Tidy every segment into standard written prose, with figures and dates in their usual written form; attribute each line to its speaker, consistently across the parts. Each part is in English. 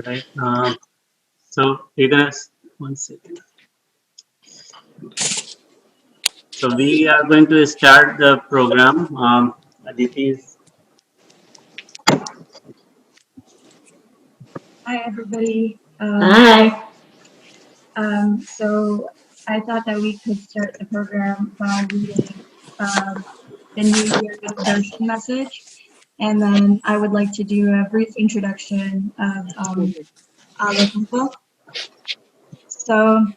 Speaker 1: Right. So we're gonna one second. So we are going to start the program. Aditi is
Speaker 2: Hi, everybody.
Speaker 3: Hi.
Speaker 2: So I thought that we could start the program by reading the New Year Darshan message, and then I would like to do a brief introduction of Alok Uncle. So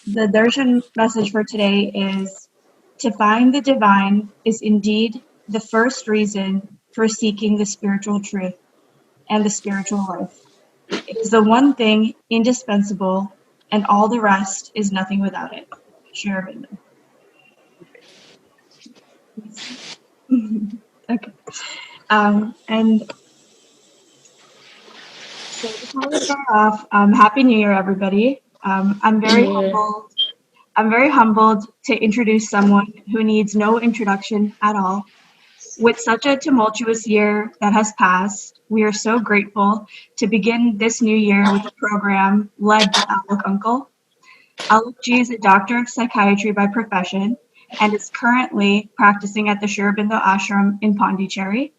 Speaker 2: the Darshan message for today is to find the divine is indeed the first reason for seeking the spiritual truth and the spiritual life. It is the one thing indispensable, and all the rest is nothing without it. Sri Aurobindo. Okay. And so before we start off, Happy New Year, everybody.
Speaker 3: Yeah.
Speaker 2: I'm very humbled to introduce someone who needs no introduction at all. With such a tumultuous year that has passed, we are so grateful to begin this new year with a program led by Alok Uncle. Alokji is a doctor of psychiatry by profession and is currently practicing at the Sri Aurobindo Ashram in Pondicherry.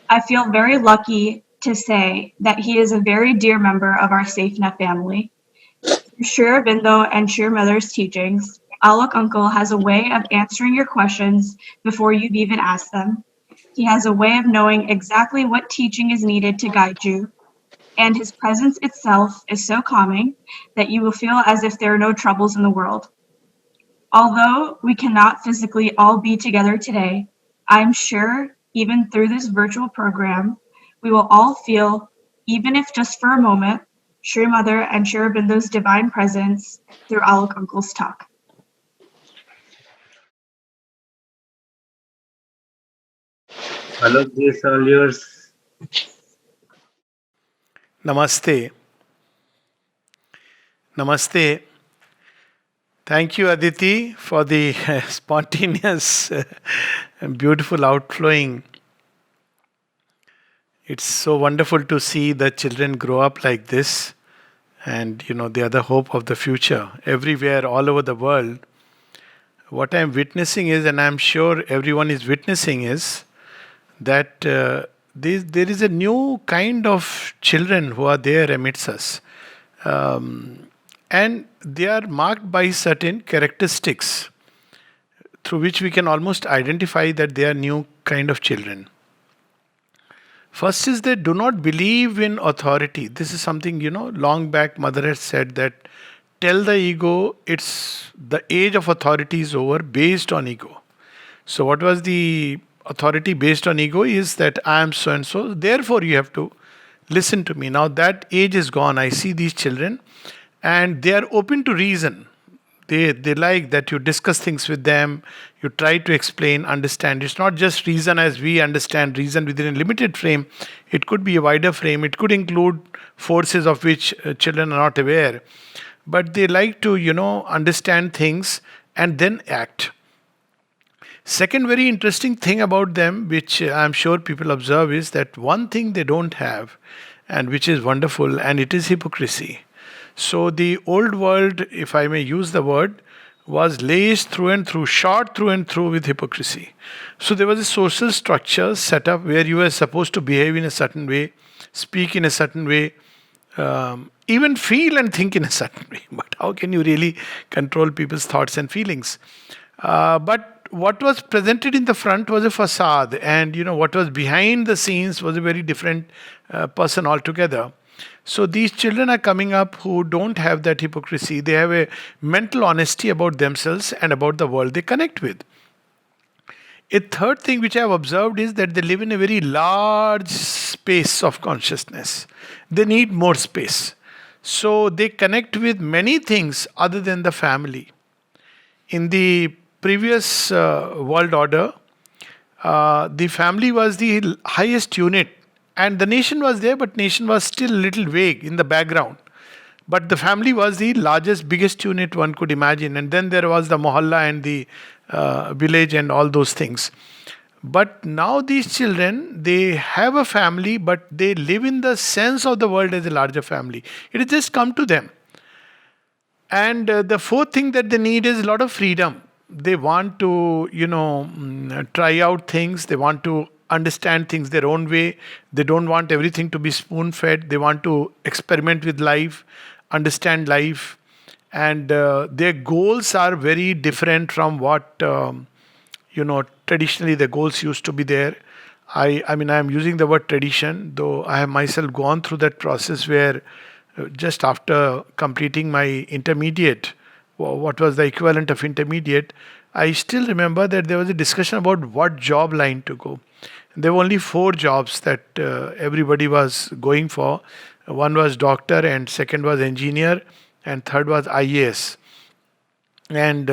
Speaker 2: I feel very lucky to say that he is a very dear member of our SafeNet family. Through Sri Aurobindo and Sri Mother's teachings, Alok Uncle has a way of answering your questions before you've even asked them. He has a way of knowing exactly what teaching is needed to guide you, and his presence itself is so calming that you will feel as if there are no troubles in the world. Although we cannot physically all be together today, I'm sure even through this virtual program, we will all feel, even if just for a moment, Sri Mother and Sri Aurobindo's divine presence through Alok Uncle's talk.
Speaker 1: Alok, this all yours.
Speaker 4: Namaste. Namaste. Thank you, Aditi, for the spontaneous and beautiful outflowing. It's so wonderful to see the children grow up like this. And they are the hope of the future. Everywhere, all over the world, what I'm witnessing is, and I'm sure everyone is witnessing, is that there is a new kind of children who are there amidst us. And they are marked by certain characteristics through which we can almost identify that they are new kind of children. First is they do not believe in authority. This is something, long back mother had said that tell the ego it's the age of authority is over based on ego. So what was the authority based on ego is that I am so and so, therefore you have to listen to me. Now that age is gone. I see these children and they are open to reason. They like that you discuss things with them, you try to explain, understand. It's not just reason as we understand reason within a limited frame. It could be a wider frame. It could include forces of which children are not aware. But they like to, understand things and then act. Second very interesting thing about them, which I'm sure people observe, is that one thing they don't have, and which is wonderful, and it is hypocrisy. So the old world, if I may use the word, was laced through and through, shot through and through with hypocrisy. So there was a social structure set up where you were supposed to behave in a certain way, speak in a certain way, even feel and think in a certain way. But how can you really control people's thoughts and feelings? But what was presented in the front was a facade, and what was behind the scenes was a very different person altogether. So these children are coming up who don't have that hypocrisy. They have a mental honesty about themselves and about the world they connect with. A third thing which I have observed is that they live in a very large space of consciousness. They need more space. So they connect with many things other than the family. In the previous world order, the family was the highest unit, and the nation was there, but nation was still a little vague in the background. But the family was the largest, biggest unit one could imagine, and then there was the mohalla and the village and all those things. But now these children, they have a family, but they live in the sense of the world as a larger family. It has just come to them. And the fourth thing that they need is a lot of freedom. They want to, try out things. They want to understand things their own way. They don't want everything to be spoon fed. They want to experiment with life, understand life. And their goals are very different from what, traditionally the goals used to be there. I mean, I am using the word tradition, though I have myself gone through that process where just after completing my intermediate, what was the equivalent of intermediate, I still remember that there was a discussion about what job line to go. There were only four jobs that everybody was going for. One was doctor, and second was engineer, and third was IAS. And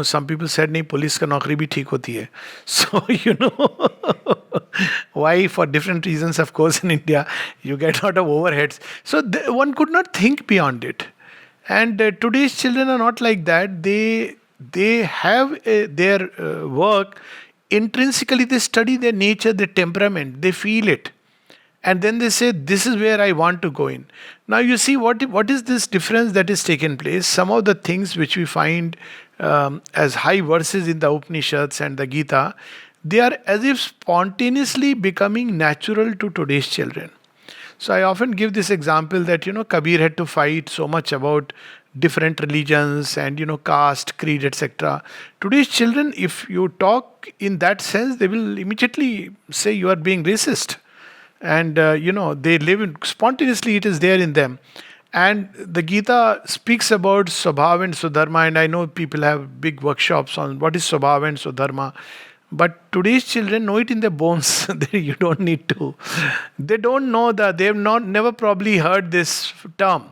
Speaker 4: some people said नहीं police का नौकरी भी ठीक होती है. So why, for different reasons, of course, in India you get a lot of overheads. So one could not think beyond it. And today's children are not like that. They have their work intrinsically. They study their nature, their temperament. They feel it, and then they say, this is where I want to go in. Now you see what is this difference that is taken place. Some of the things which we find as high verses in the Upanishads and the Gita, they are as if spontaneously becoming natural to today's children. So I often give this example that Kabir had to fight so much about different religions and caste, creed, etc. Today's children, if you talk in that sense, they will immediately say you are being racist. And they live in spontaneously, it is there in them. And the Gita speaks about Swabhav and Swadharma, and I know people have big workshops on what is Swabhav and Swadharma. But today's children know it in their bones. You don't need to. They don't know that. They have never probably heard this term.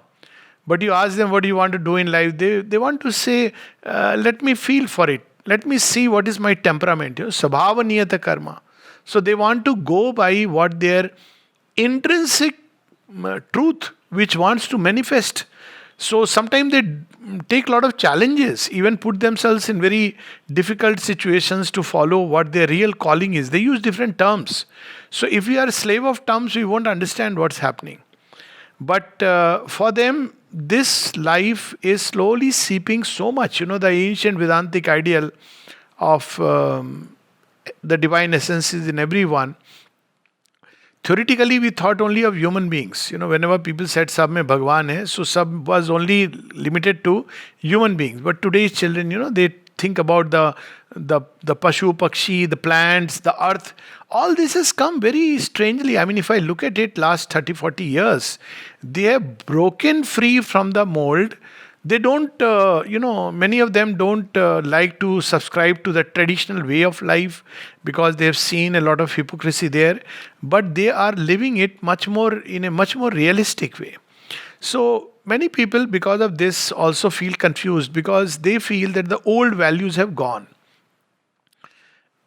Speaker 4: But you ask them, what do you want to do in life? They want to say, let me feel for it. Let me see what is my temperament. Swabhava niyata karma. So they want to go by what their intrinsic truth which wants to manifest. So sometimes they take a lot of challenges, even put themselves in very difficult situations to follow what their real calling is. They use different terms. So if we are a slave of terms, we won't understand what's happening. But for them, this life is slowly seeping so much. The ancient Vedantic ideal of the divine essence is in everyone. Theoretically, we thought only of human beings. Whenever people said sab mein Bhagwan hai, so sab was only limited to human beings. But today's children, they think about the pashu, pakshi, the plants, the earth. All this has come very strangely. I mean, if I look at it last 30, 40 years, they have broken free from the mold. They don't, many of them don't like to subscribe to the traditional way of life because they have seen a lot of hypocrisy there. But they are living it in a much more realistic way. So many people, because of this, also feel confused because they feel that the old values have gone.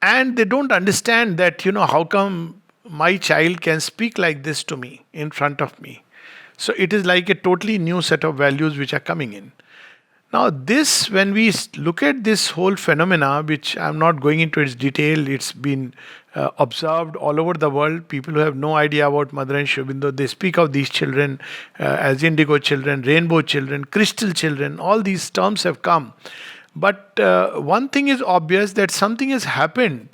Speaker 4: And they don't understand that, how come my child can speak like this to me in front of me. So it is like a totally new set of values which are coming in. Now this, when we look at this whole phenomena, which I'm not going into its detail, it's been observed all over the world. People who have no idea about Mother and Sri Aurobindo, they speak of these children as indigo children, rainbow children, crystal children. All these terms have come. But one thing is obvious, that something has happened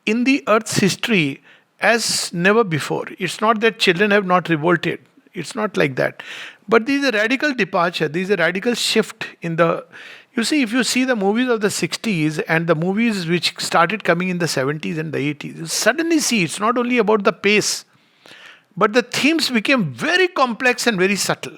Speaker 4: in the earth's history as never before. It's not that children have not revolted. It's not like that. But there is a radical departure. There is a radical shift in the... You see, if you see the movies of the 60s and the movies which started coming in the 70s and the 80s, you suddenly see it's not only about the pace, but the themes became very complex and very subtle.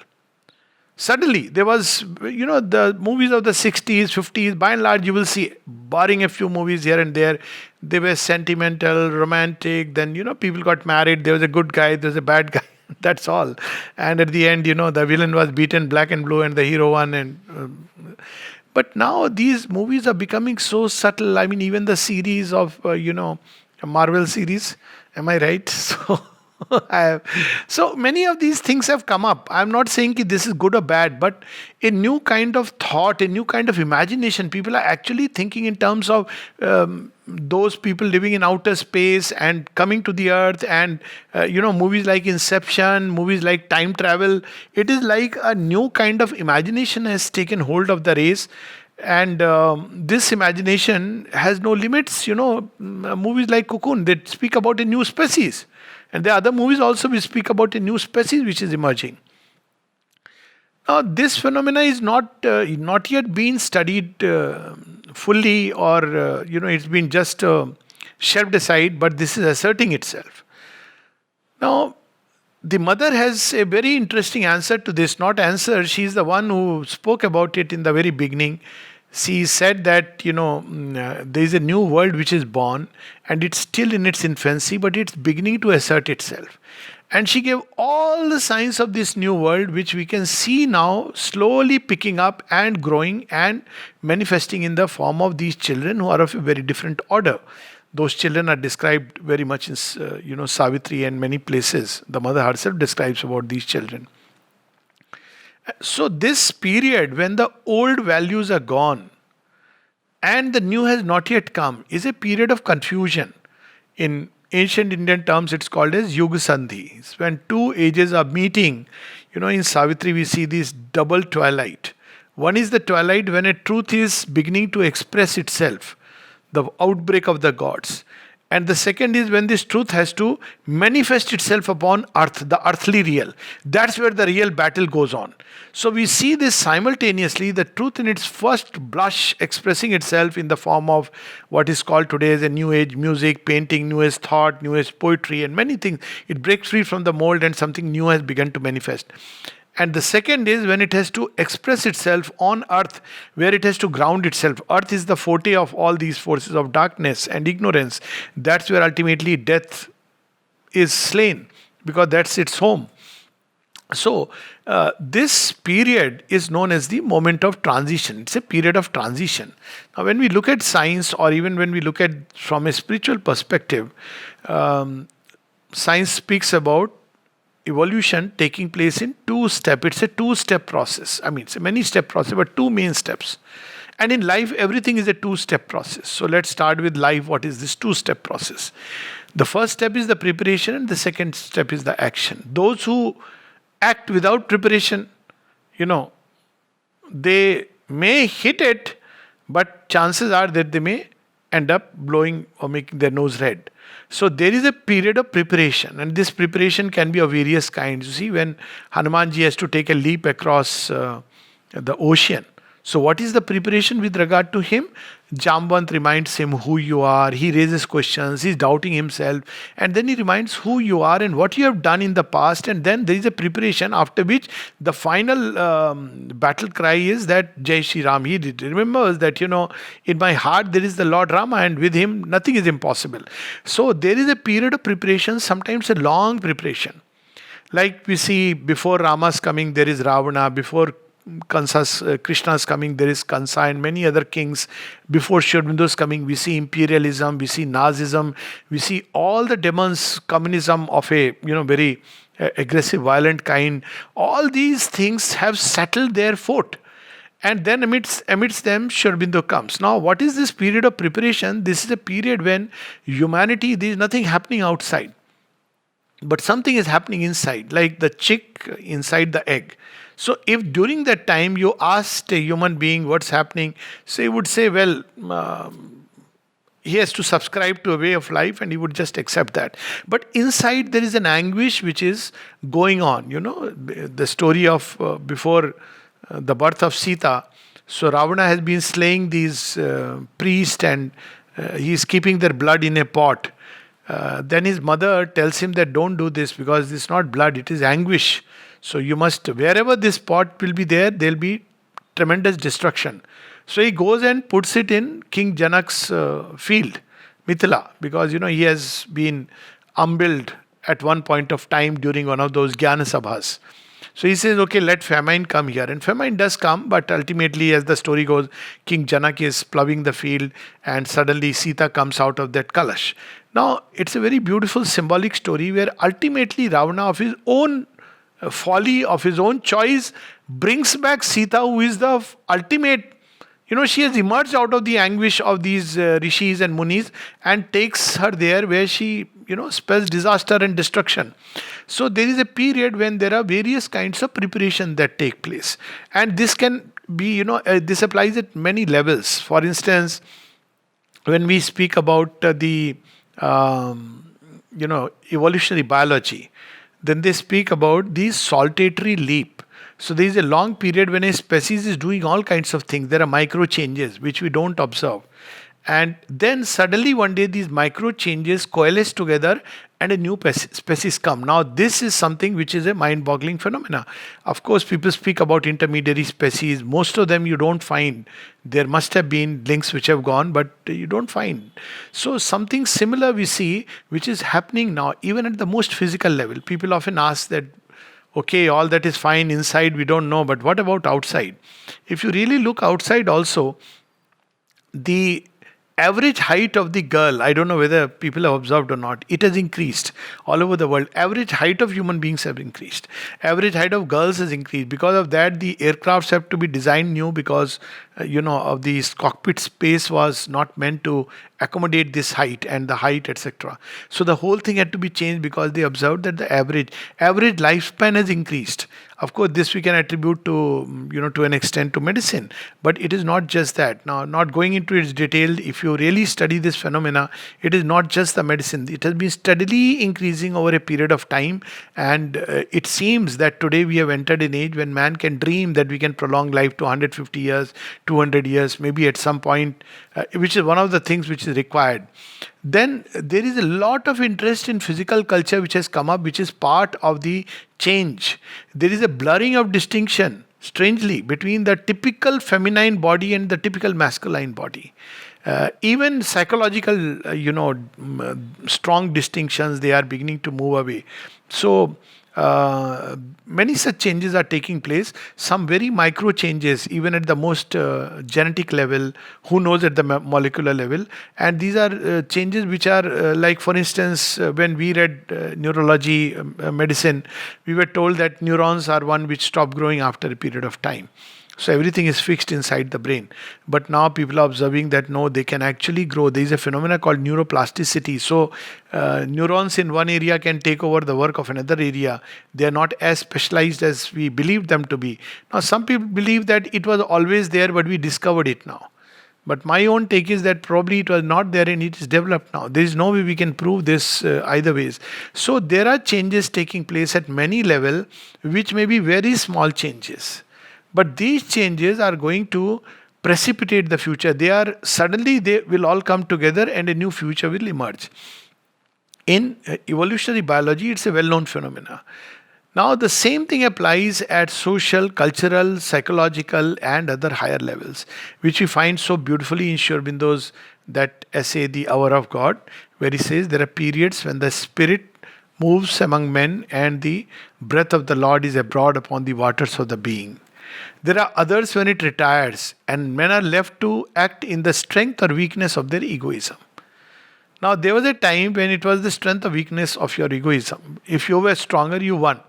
Speaker 4: Suddenly, there was, the movies of the 60s, 50s, by and large, you will see, barring a few movies here and there, they were sentimental, romantic, then, people got married, there was a good guy, there was a bad guy. That's all. And at the end, the villain was beaten black and blue and the hero won. But now these movies are becoming so subtle. I mean, even the series of, Marvel series. Am I right? So So many of these things have come up. I'm not saying that this is good or bad, but a new kind of thought, a new kind of imagination. People are actually thinking in terms of those people living in outer space and coming to the earth, and movies like Inception, movies like time travel. It is like a new kind of imagination has taken hold of the race, and this imagination has no limits. Movies like Cocoon, they speak about a new species, and there are other movies also which speak about a new species which is emerging. Now, this phenomena is not yet been studied fully, or it's been just shelved aside, but this is asserting itself. Now, the mother has a very interesting answer to this. Not answer, she is the one who spoke about it in the very beginning. She said that, there is a new world which is born, and it's still in its infancy, but it's beginning to assert itself. And she gave all the signs of this new world, which we can see now slowly picking up and growing and manifesting in the form of these children who are of a very different order. Those children are described very much in, Savitri and many places. The mother herself describes about these children. So this period when the old values are gone and the new has not yet come is a period of confusion. In ancient Indian terms, it's called as Yuga Sandhi. It's when two ages are meeting. In Savitri we see this double twilight. One is the twilight when a truth is beginning to express itself, the outbreak of the gods. And the second is when this truth has to manifest itself upon earth, the earthly real. That's where the real battle goes on. So we see this simultaneously, the truth in its first blush expressing itself in the form of what is called today as a new age music, painting, new age thought, new age poetry, and many things. It breaks free from the mold and something new has begun to manifest. And the second is when it has to express itself on earth, where it has to ground itself. Earth is the forte of all these forces of darkness and ignorance. That's where ultimately death is slain, because that's its home. So, this period is known as the moment of transition. It's a period of transition. Now, when we look at science, or even when we look at from a spiritual perspective, science speaks about evolution taking place in two steps. It's a two-step process. I mean, it's a many-step process, but two main steps. And in life, everything is a two-step process. So let's start with life. What is this two-step process? The first step is the preparation, and the second step is the action. Those who act without preparation, they may hit it, but chances are that they may end up blowing or making their nose red. So there is a period of preparation, and this preparation can be of various kinds. You see, when Hanumanji has to take a leap across the ocean, so what is the preparation with regard to him? Jambant reminds him who you are. He raises questions. He's doubting himself. And then he reminds who you are and what you have done in the past. And then there is a preparation, after which the final battle cry is that Jai Shri Ram. He remembers that, in my heart there is the Lord Rama, and with him nothing is impossible. So there is a period of preparation, sometimes a long preparation. Like we see before Rama's coming, there is Ravana. Before Krishna's coming, there is Kansa and many other kings. Before Sri Aurobindo's coming, we see imperialism, we see Nazism, we see all the demons, communism of a very aggressive, violent kind. All these things have settled their foot. And then amidst them, Sri Aurobindo comes. Now, what is this period of preparation? This is a period when humanity, there is nothing happening outside, but something is happening inside, like the chick inside the egg. So if during that time you asked a human being what's happening, so he would say, well, he has to subscribe to a way of life, and he would just accept that. But inside there is an anguish which is going on. The story of before the birth of Sita. So Ravana has been slaying these priests, and he is keeping their blood in a pot. Then his mother tells him that don't do this, because it's not blood, it is anguish. So you must, wherever this pot will be there will be tremendous destruction. So he goes and puts it in King Janak's field, Mithila, because he has been umbiled at one point of time during one of those Jnana Sabhas. So he says, okay, let famine come here. And famine does come, but ultimately, as the story goes, King Janak is plowing the field and suddenly Sita comes out of that Kalash. Now, it's a very beautiful symbolic story where ultimately Ravana, of his own folly, of his own choice, brings back Sita, who is the ultimate. She has emerged out of the anguish of these rishis and munis and takes her there where she, spells disaster and destruction. So there is a period when there are various kinds of preparation that take place. And this can be, this applies at many levels. For instance, when we speak about evolutionary biology, then they speak about the saltatory leap. So there is a long period when a species is doing all kinds of things. There are micro changes which we don't observe. And then suddenly one day these micro changes coalesce together and a new species come. Now this is something which is a mind-boggling phenomena. Of course, people speak about intermediary species. Most of them you don't find. There must have been links which have gone, but you don't find. So something similar we see which is happening now, even at the most physical level. People often ask that, okay, all that is fine inside, we don't know, but what about outside? If you really look outside also, the average height of the girl, I don't know whether people have observed or not, it has increased all over the world. Average height of human beings have increased. Average height of girls has increased. Because of that, the aircrafts have to be designed new because, of the cockpit space was not meant to accommodate this height and the height, etc. So the whole thing had to be changed because they observed that the average lifespan has increased. Of course, this we can attribute to, to an extent to medicine. But it is not just that. Now, not going into its detail, if you really study this phenomena, it is not just the medicine. It has been steadily increasing over a period of time. And it seems that today we have entered an age when man can dream that we can prolong life to 150 years, 200 years, maybe at some point, which is one of the things which is required. Then there is a lot of interest in physical culture which has come up, which is part of the change. There is a blurring of distinction, strangely, between the typical feminine body and the typical masculine body. Even psychological, strong distinctions, they are beginning to move away. So, many such changes are taking place. Some very micro changes, even at the most genetic level, who knows at the molecular level. And these are changes which are like, for instance, when we read neurology medicine, we were told that neurons are one which stop growing after a period of time. So everything is fixed inside the brain. But now people are observing that no, they can actually grow. There is a phenomena called neuroplasticity. So neurons in one area can take over the work of another area. They are not as specialized as we believed them to be. Now some people believe that it was always there, but we discovered it now. But my own take is that probably it was not there and it is developed now. There is no way we can prove this either ways. So there are changes taking place at many levels, which may be very small changes. But these changes are going to precipitate the future. They will all come together and a new future will emerge. In evolutionary biology, it's a well-known phenomena. Now, the same thing applies at social, cultural, psychological, and other higher levels, which we find so beautifully in Sri Aurobindo's that essay, The Hour of God, where he says there are periods when the spirit moves among men and the breath of the Lord is abroad upon the waters of the being. There are others when it retires and men are left to act in the strength or weakness of their egoism. Now, there was a time when it was the strength or weakness of your egoism. If you were stronger, you won.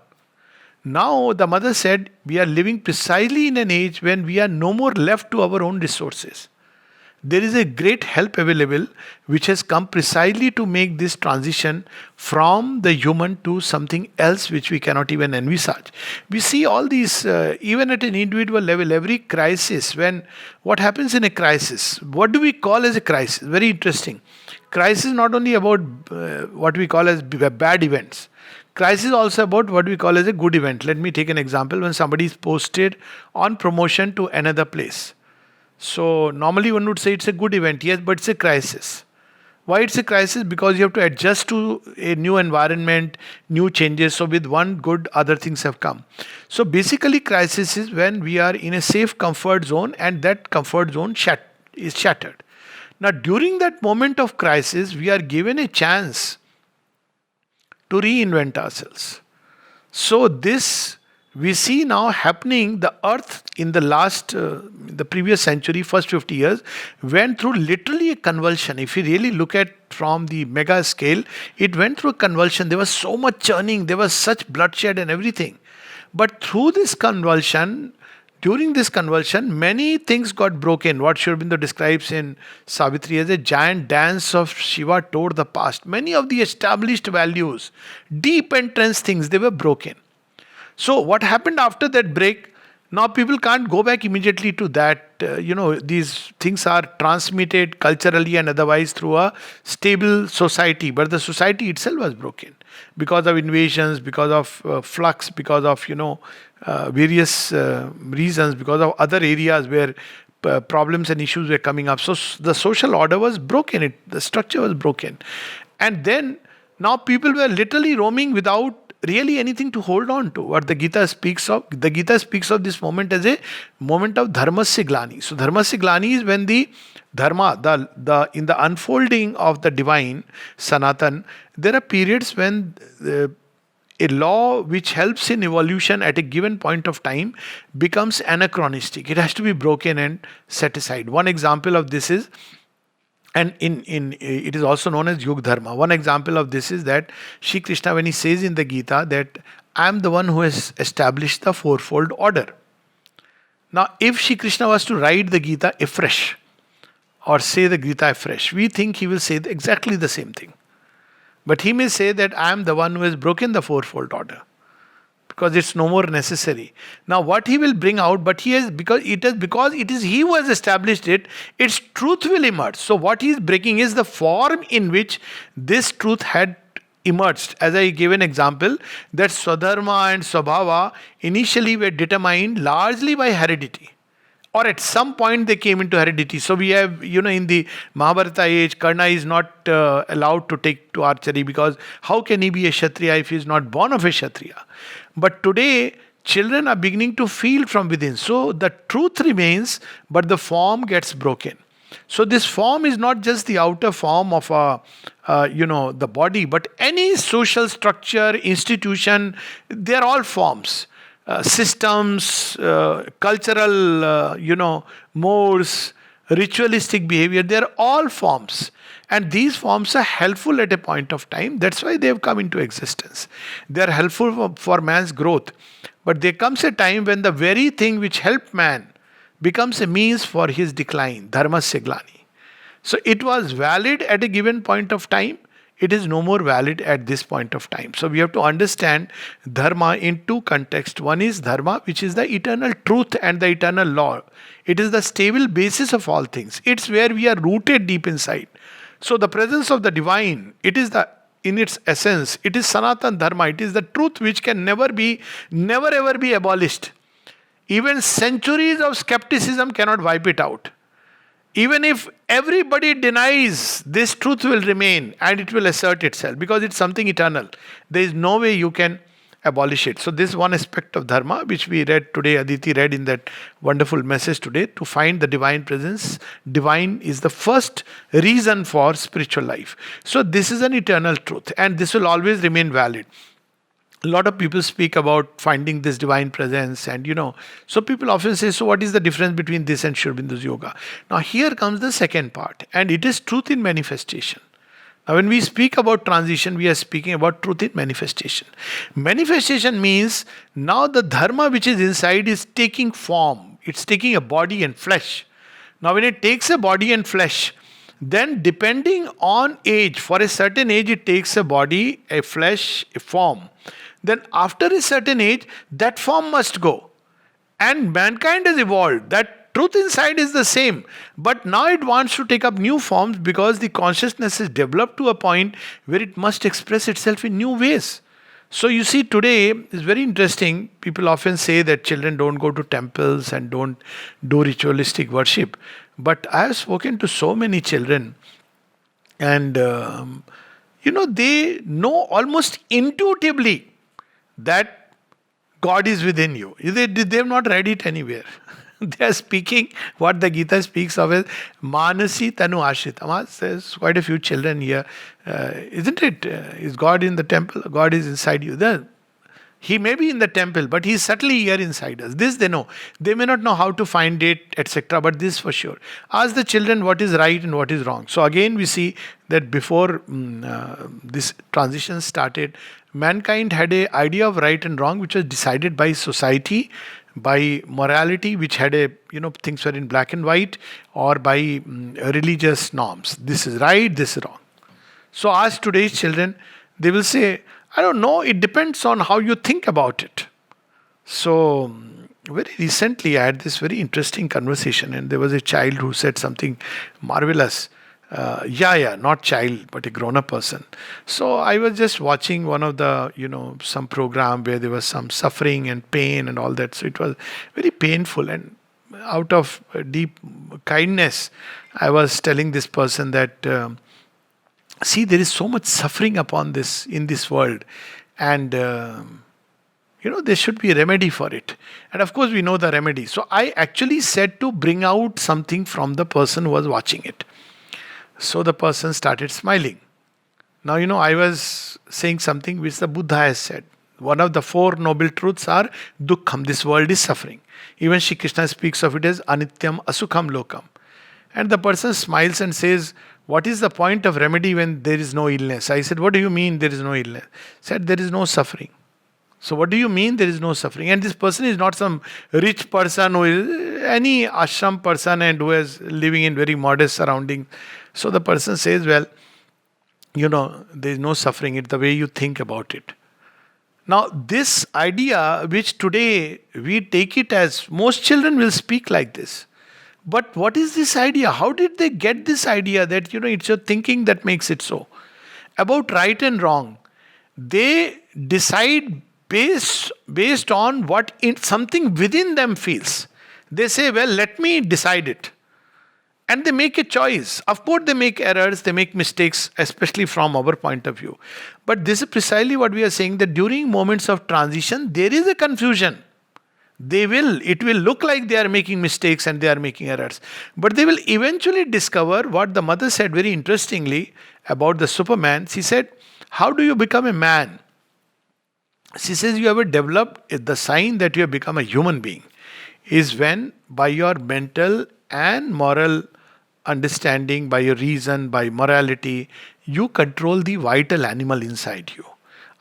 Speaker 4: Now, the mother said, we are living precisely in an age when we are no more left to our own resources. There is a great help available which has come precisely to make this transition from the human to something else which we cannot even envisage. We see all these, even at an individual level, every crisis, what happens in a crisis? What do we call as a crisis? Very interesting. Crisis is not only about what we call as bad events. Crisis is also about what we call as a good event. Let me take an example. When somebody is posted on promotion to another place. So normally one would say it's a good event, yes, but it's a crisis. Why it's a crisis? Because you have to adjust to a new environment, new changes. So with one good, other things have come. So basically crisis is when we are in a safe comfort zone and that comfort zone is shattered. Now during that moment of crisis, we are given a chance to reinvent ourselves. So this we see now happening. The earth in the previous century, first 50 years, went through literally a convulsion. If you really look at from the mega scale, it went through a convulsion. There was so much churning, there was such bloodshed and everything. But through this convulsion, during this convulsion, many things got broken. What Sri Aurobindo describes in Savitri as a giant dance of Shiva toward the past. Many of the established values, deep entrenched things, they were broken. So what happened after that break? Now people can't go back immediately to that. These things are transmitted culturally and otherwise through a stable society. But the society itself was broken because of invasions, because of flux, because of various reasons, because of other areas where problems and issues were coming up. So the social order was broken. The structure was broken, and then now people were literally roaming without really anything to hold on to. What the Gita speaks of this moment as a moment of dharmasya glani. So dharmasya glani is when the dharma, the in the unfolding of the divine Sanatan, there are periods when a law which helps in evolution at a given point of time becomes anachronistic. It has to be broken and set aside. One example of this is, and in it is also known as Yug Dharma. One example of this is that Shri Krishna, when he says in the Gita that I am the one who has established the fourfold order. Now, if Shri Krishna was to write the Gita afresh or say the Gita afresh, we think he will say exactly the same thing. But he may say that I am the one who has broken the fourfold order, because it's no more necessary. Now what he will bring out, but he has, because it is he who has established it, its truth will emerge. So what he is breaking is the form in which this truth had emerged. As I gave an example, that Swadharma and Swabhava initially were determined largely by heredity. Or at some point they came into heredity. So we have, in the Mahabharata age, Karna is not allowed to take to archery, because how can he be a Kshatriya if he is not born of a Kshatriya? But today, children are beginning to feel from within. So the truth remains, but the form gets broken. So this form is not just the outer form of the body, but any social structure, institution, they are all forms. Systems, cultural, modes, ritualistic behavior, they are all forms. And these forms are helpful at a point of time. That's why they have come into existence. They are helpful for man's growth. But there comes a time when the very thing which helped man becomes a means for his decline, dharmasya glani. So it was valid at a given point of time. It is no more valid at this point of time. So we have to understand dharma in two contexts. One is dharma, which is the eternal truth and the eternal law. It is the stable basis of all things. It's where we are rooted deep inside. So the presence of the divine, it is in its essence, it is Sanatan Dharma. It is the truth which can never ever be abolished. Even centuries of skepticism cannot wipe it out. Even if everybody denies, this truth will remain and it will assert itself, because it's something eternal. There is no way you can abolish it. So this is one aspect of dharma which we read today, Aditi read in that wonderful message today, to find the divine presence. Divine is the first reason for spiritual life. So this is an eternal truth and this will always remain valid. A lot of people speak about finding this divine presence, and so people often say, so what is the difference between this and Sri Aurobindo's yoga? Now here comes the second part, and it is truth in manifestation. Now when we speak about transition, we are speaking about truth in manifestation. Manifestation means now the dharma which is inside is taking form. It's taking a body and flesh. Now when it takes a body and flesh, then depending on age, for a certain age it takes a body, a flesh, a form. Then after a certain age, that form must go. And mankind has evolved. That truth inside is the same. But now it wants to take up new forms because the consciousness is developed to a point where it must express itself in new ways. So you see, today is very interesting. People often say that children don't go to temples and don't do ritualistic worship. But I have spoken to so many children, and they know almost intuitively that God is within you. They have not read it anywhere. They are speaking what the Gita speaks of as Manasi Tanu Ashrita. There's quite a few children here. Isn't it? Is God in the temple? God is inside you. He may be in the temple, but he's subtly here inside us. This they know. They may not know how to find it, etc. But this for sure. Ask the children what is right and what is wrong. So again, we see that before this transition started, mankind had a idea of right and wrong, which was decided by society, by morality, which had a things were in black and white, or by religious norms. This is right, this is wrong. So ask today's children, they will say, I don't know, it depends on how you think about it. So, very recently I had this very interesting conversation, and there was a child who said something marvelous. Not child, but a grown up person. So I was just watching one of the, some program where there was some suffering and pain and all that. So it was very painful, and out of deep kindness, I was telling this person that, see, there is so much suffering upon this in this world, and there should be a remedy for it. And of course, we know the remedy. So I actually said to bring out something from the person who was watching it. So the person started smiling. Now, I was saying something which the Buddha has said. One of the four noble truths are dukkham. This world is suffering. Even Shri Krishna speaks of it as anityam asukham lokam. And the person smiles and says, what is the point of remedy when there is no illness? I said, what do you mean there is no illness? He said, there is no suffering. So what do you mean there is no suffering? And this person is not some rich person who is any ashram person and who is living in very modest surroundings. So the person says, well, there is no suffering. It's the way you think about it. Now, this idea, which today we take it as most children will speak like this. But what is this idea? How did they get this idea that, it's your thinking that makes it so? About right and wrong. They decide based on what something within them feels. They say, well, let me decide it. And they make a choice. Of course, they make errors, they make mistakes, especially from our point of view. But this is precisely what we are saying, that during moments of transition, there is a confusion. It will look like they are making mistakes and they are making errors. But they will eventually discover what the mother said very interestingly about the Superman. She said, how do you become a man? She says, you have developed the sign that you have become a human being is when by your mental and moral understanding, by your reason, by morality, you control the vital animal inside you.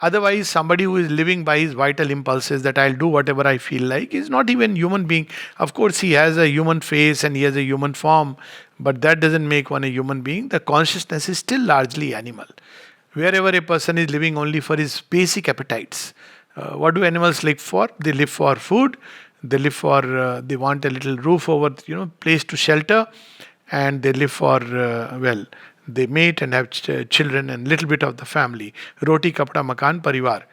Speaker 4: Otherwise, somebody who is living by his vital impulses that I'll do whatever I feel like is not even human being. Of course, he has a human face and he has a human form, but that doesn't make one a human being. The consciousness is still largely animal. Wherever a person is living only for his basic appetites. What do animals live for? They live for food. They live for, they want a little roof over, place to shelter. And they live for, they mate and have children and little bit of the family. Roti, kapda, makan, parivar.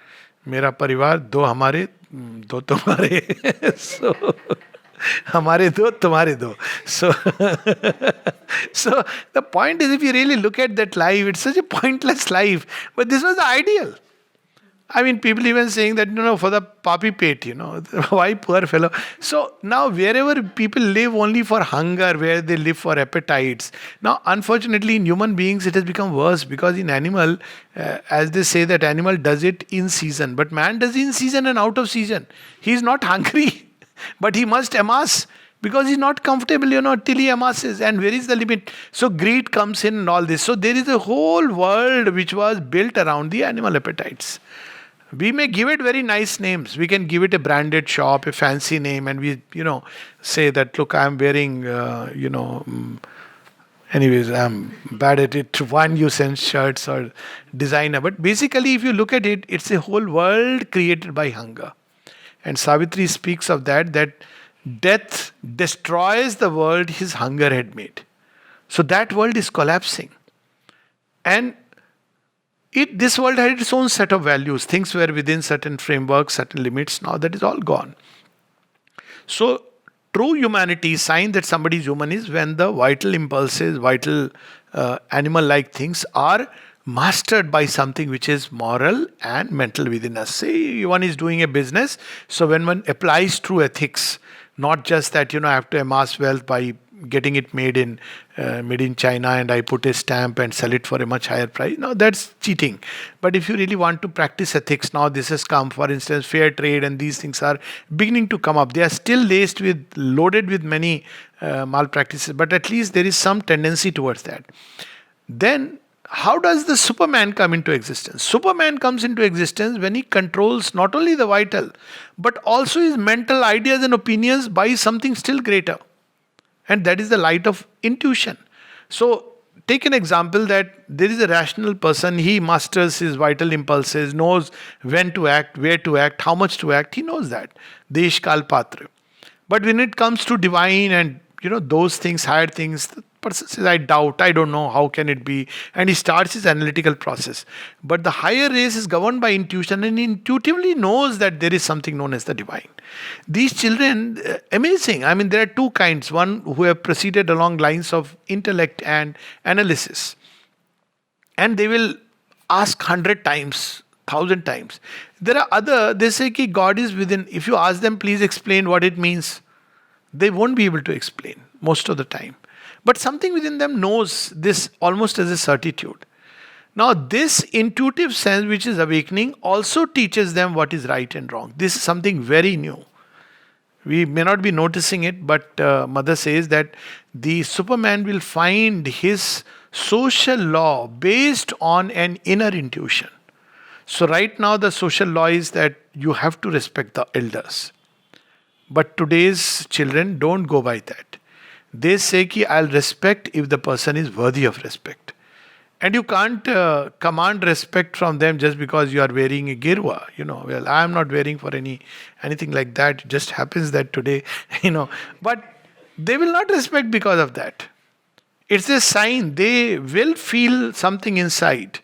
Speaker 4: Mera parivar, do hamare, do tumhare. So, hamare do, tumhare do. So, so the point is, if you really look at that life, it's such a pointless life. But this was the ideal. I mean, people even saying that, for the papi pet, why poor fellow. So now wherever people live only for hunger, where they live for appetites. Now, unfortunately, in human beings, it has become worse because in animal, as they say that animal does it in season, but man does in season and out of season. He is not hungry, but he must amass. Because he's not comfortable, till he amasses. And where is the limit? So greed comes in and all this. So there is a whole world which was built around the animal appetites. We may give it very nice names. We can give it a branded shop, a fancy name, and we, say that, look, I'm wearing, anyways, I'm bad at it. One you send shirts or designer. But basically, if you look at it, it's a whole world created by hunger. And Savitri speaks of that death destroys the world his hunger had made. So that world is collapsing. And this world had its own set of values. Things were within certain frameworks, certain limits. Now that is all gone. So true humanity, sign that somebody is human, is when the vital impulses, vital animal-like things are mastered by something which is moral and mental within us. Say one is doing a business. So when one applies true ethics, not just that, I have to amass wealth by, getting it made in China, and I put a stamp and sell it for a much higher price. Now that's cheating. But if you really want to practice ethics, now this has come. For instance, fair trade and these things are beginning to come up. They are still loaded with many malpractices, but at least there is some tendency towards that. Then, how does the Superman come into existence? Superman comes into existence when he controls not only the vital, but also his mental ideas and opinions by something still greater. And that is the light of intuition. So, take an example that there is a rational person, he masters his vital impulses, knows when to act, where to act, how much to act, he knows that. Desh Kal Patra. But when it comes to divine and those things, higher things, the person says, I doubt, I don't know, how can it be? And he starts his analytical process. But the higher race is governed by intuition and intuitively knows that there is something known as the divine. These children, amazing. I mean, there are two kinds. One who have proceeded along lines of intellect and analysis. And they will ask 100 times, 1,000 times. There are other, they say ki God is within. If you ask them, please explain what it means, they won't be able to explain most of the time. But something within them knows this almost as a certitude. Now, this intuitive sense which is awakening also teaches them what is right and wrong. This is something very new. We may not be noticing it, but Mother says that the Superman will find his social law based on an inner intuition. So right now the social law is that you have to respect the elders. But today's children don't go by that. They say ki I'll respect if the person is worthy of respect. And you can't command respect from them just because you are wearing a girwa. Well, I am not wearing for anything like that. It just happens that today, But they will not respect because of that. It's a sign. They will feel something inside.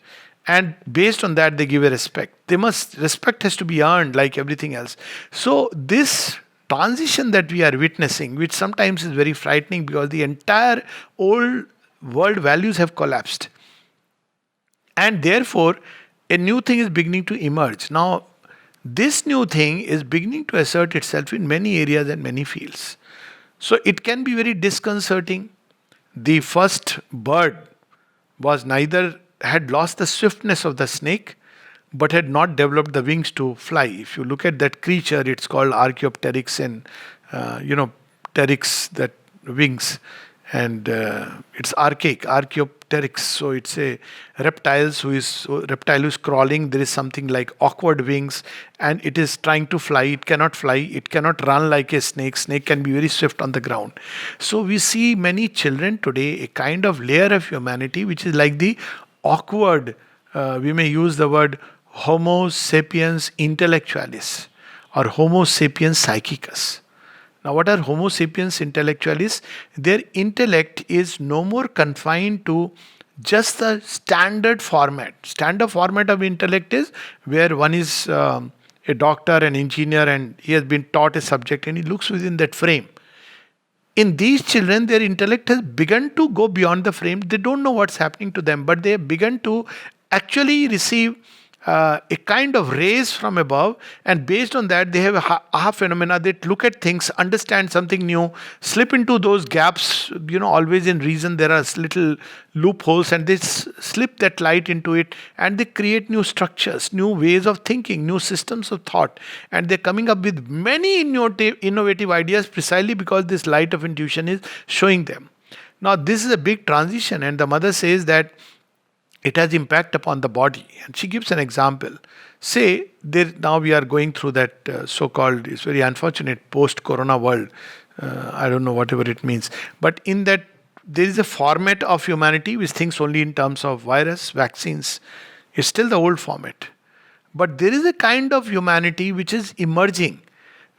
Speaker 4: And based on that, they give a respect. Respect has to be earned like everything else. So this transition that we are witnessing, which sometimes is very frightening because the entire old world values have collapsed. And therefore, a new thing is beginning to emerge. Now, this new thing is beginning to assert itself in many areas and many fields. So it can be very disconcerting. The first bird had lost the swiftness of the snake, but had not developed the wings to fly. If you look at that creature, it's called Archaeopteryx, and pteryx, that wings, and it's archaic, Archaeopteryx. So it's a reptile who is crawling. There is something like awkward wings, and it is trying to fly. It cannot fly. It cannot run like a snake. Snake can be very swift on the ground. So we see many children today, a kind of layer of humanity which is like the awkward. We may use the word Homo sapiens intellectualis or Homo sapiens psychicus. Now, what are Homo sapiens intellectualis? Their intellect is no more confined to just the standard format. Standard format of intellect is where one is a doctor, an engineer, and he has been taught a subject and he looks within that frame. In these children, their intellect has begun to go beyond the frame. They don't know what's happening to them, but they have begun to actually receive a kind of rays from above, and based on that they have aha phenomena. They look at things, understand something new, slip into those gaps. Always in reason there are little loopholes, and they slip that light into it, and they create new structures, new ways of thinking, new systems of thought, and they're coming up with many innovative ideas precisely because this light of intuition is showing them. Now this is a big transition, and the Mother says that it has impact upon the body. And she gives an example. Say, now we are going through that so-called, it's very unfortunate, post-corona world. I don't know whatever it means. But in that, there is a format of humanity which thinks only in terms of virus, vaccines. It's still the old format. But there is a kind of humanity which is emerging,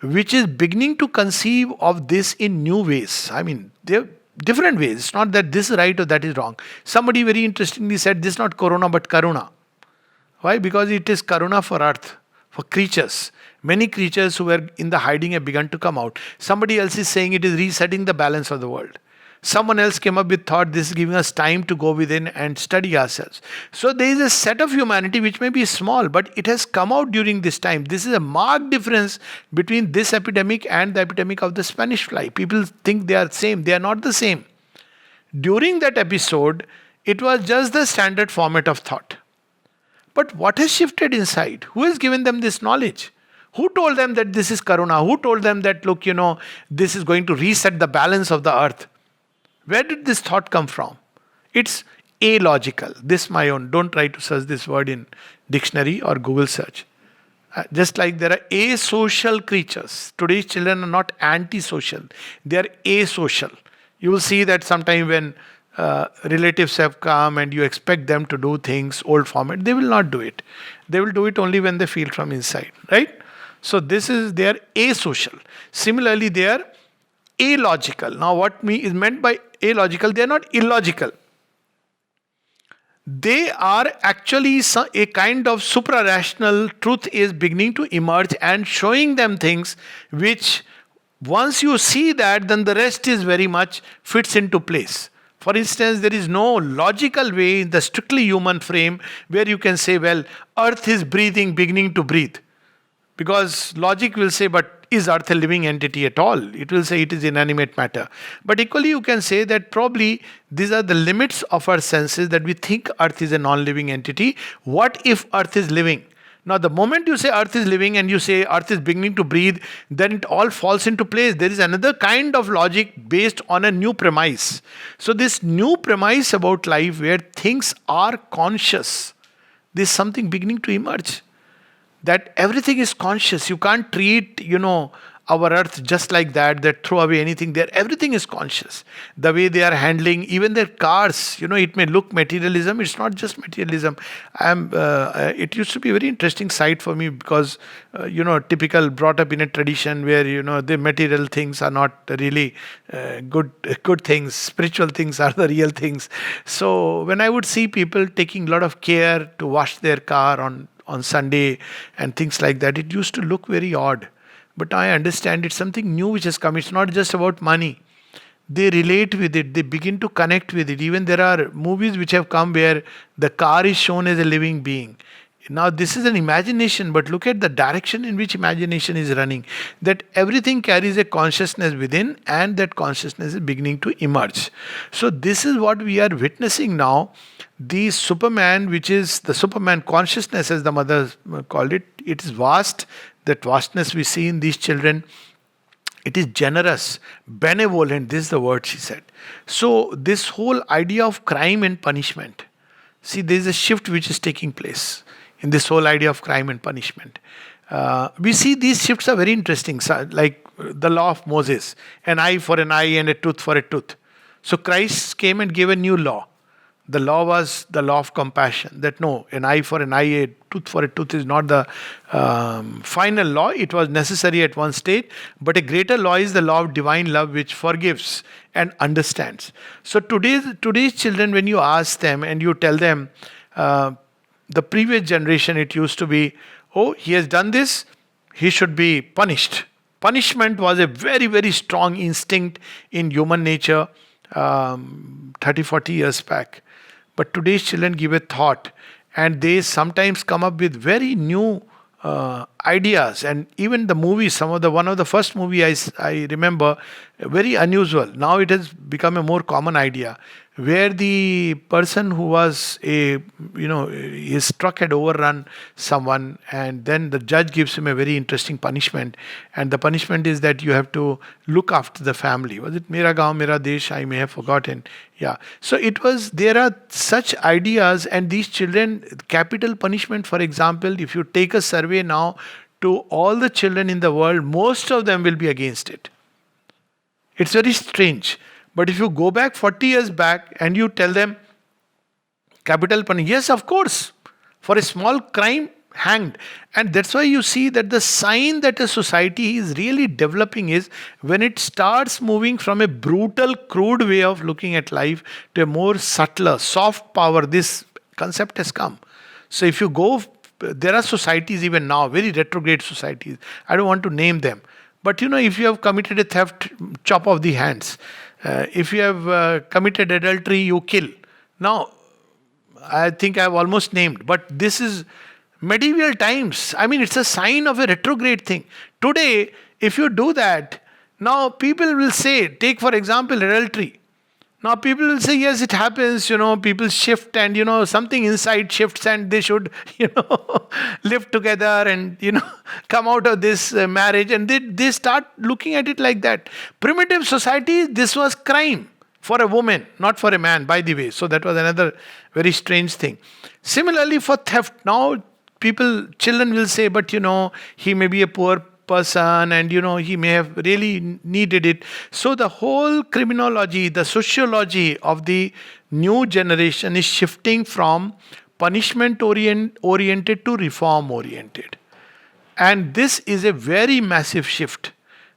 Speaker 4: which is beginning to conceive of this in new ways. I mean, they're different ways. It's not that this is right or that is wrong. Somebody very interestingly said, this is not corona but karuna. Why? Because it is karuna for earth, for creatures. Many creatures who were in the hiding have begun to come out. Somebody else is saying it is resetting the balance of the world. Someone else came up with thought, this is giving us time to go within and study ourselves. So there is a set of humanity which may be small, but it has come out during this time. This is a marked difference between this epidemic and the epidemic of the Spanish fly. People think they are same. They are not the same. During that episode, it was just the standard format of thought. But what has shifted inside? Who has given them this knowledge? Who told them that this is Karuna? Who told them that, look, this is going to reset the balance of the earth? Where did this thought come from? It's illogical. This my own. Don't try to search this word in dictionary or Google search. Just like there are asocial creatures. Today's children are not antisocial. They are asocial. You will see that sometime when relatives have come and you expect them to do things old format, they will not do it. They will do it only when they feel from inside. Right? So they are asocial. Similarly, they are illogical. Now what is meant by illogical? They are not illogical. They are actually a kind of supra-rational truth is beginning to emerge and showing them things which once you see that, then the rest is very much fits into place. For instance, there is no logical way in the strictly human frame where you can say, well, earth is breathing, beginning to breathe. Because logic will say, but is earth a living entity at all? It will say it is inanimate matter. But equally you can say that probably these are the limits of our senses that we think earth is a non-living entity. What if earth is living? Now the moment you say earth is living and you say earth is beginning to breathe, then it all falls into place. There is another kind of logic based on a new premise. So this new premise about life where things are conscious, there is something beginning to emerge. That everything is conscious. You can't treat, our earth just like that throw away anything there. Everything is conscious. The way they are handling, even their cars, it may look materialism. It's not just materialism. It used to be a very interesting sight for me because, typical brought up in a tradition where, the material things are not really good things. Spiritual things are the real things. So when I would see people taking a lot of care to wash their car on Sunday and things like that, it used to look very odd. But I understand it's something new which has come. It's not just about money. They relate with it. They begin to connect with it. Even there are movies which have come where the car is shown as a living being. Now this is an imagination, but look at the direction in which imagination is running. That everything carries a consciousness within and that consciousness is beginning to emerge. So this is what we are witnessing now. The Superman, which is the Superman consciousness as the mother called it, it is vast. That vastness we see in these children. It is generous, benevolent. This is the word she said. So this whole idea of crime and punishment. See, there is a shift which is taking place in this whole idea of crime and punishment. We see these shifts are very interesting. So, like the law of Moses, an eye for an eye and a tooth for a tooth. So Christ came and gave a new law. The law was the law of compassion. That no, an eye for an eye, a tooth for a tooth is not the final law. It was necessary at one stage. But a greater law is the law of divine love which forgives and understands. So today's children, when you ask them and you tell them, the previous generation, it used to be, oh, he has done this, he should be punished. Punishment was a very, very strong instinct in human nature 30, 40 years back. But today's children give a thought and they sometimes come up with very new ideas. And even the movies, one of the first movie I remember, very unusual. Now it has become a more common idea where the person who was his truck had overrun someone and then the judge gives him a very interesting punishment. And the punishment is that you have to look after the family. Was it Mera Gaon, Mera Desh? I may have forgotten. Yeah. So there are such ideas and these children, capital punishment, for example, if you take a survey now to all the children in the world, most of them will be against it. It's very strange. But if you go back 40 years back and you tell them capital punishment, yes, of course, for a small crime, hanged. And that's why you see that the sign that a society is really developing is when it starts moving from a brutal, crude way of looking at life to a more subtler, soft power, this concept has come. So if you go, there are societies even now, very retrograde societies. I don't want to name them. But if you have committed a theft, chop off the hands. If you have committed adultery, you kill. Now, I think I've almost named, but this is medieval times. I mean, it's a sign of a retrograde thing. Today, if you do that, now people will say, take for example, adultery. Now people will say, yes, it happens, people shift and, something inside shifts and they should, live together and, come out of this marriage. And they start looking at it like that. Primitive society, this was crime for a woman, not for a man, by the way. So that was another very strange thing. Similarly, for theft, now children will say, but, he may be a poor person and he may have really needed it. So the whole criminology, the sociology of the new generation is shifting from punishment oriented to reform oriented. And this is a very massive shift,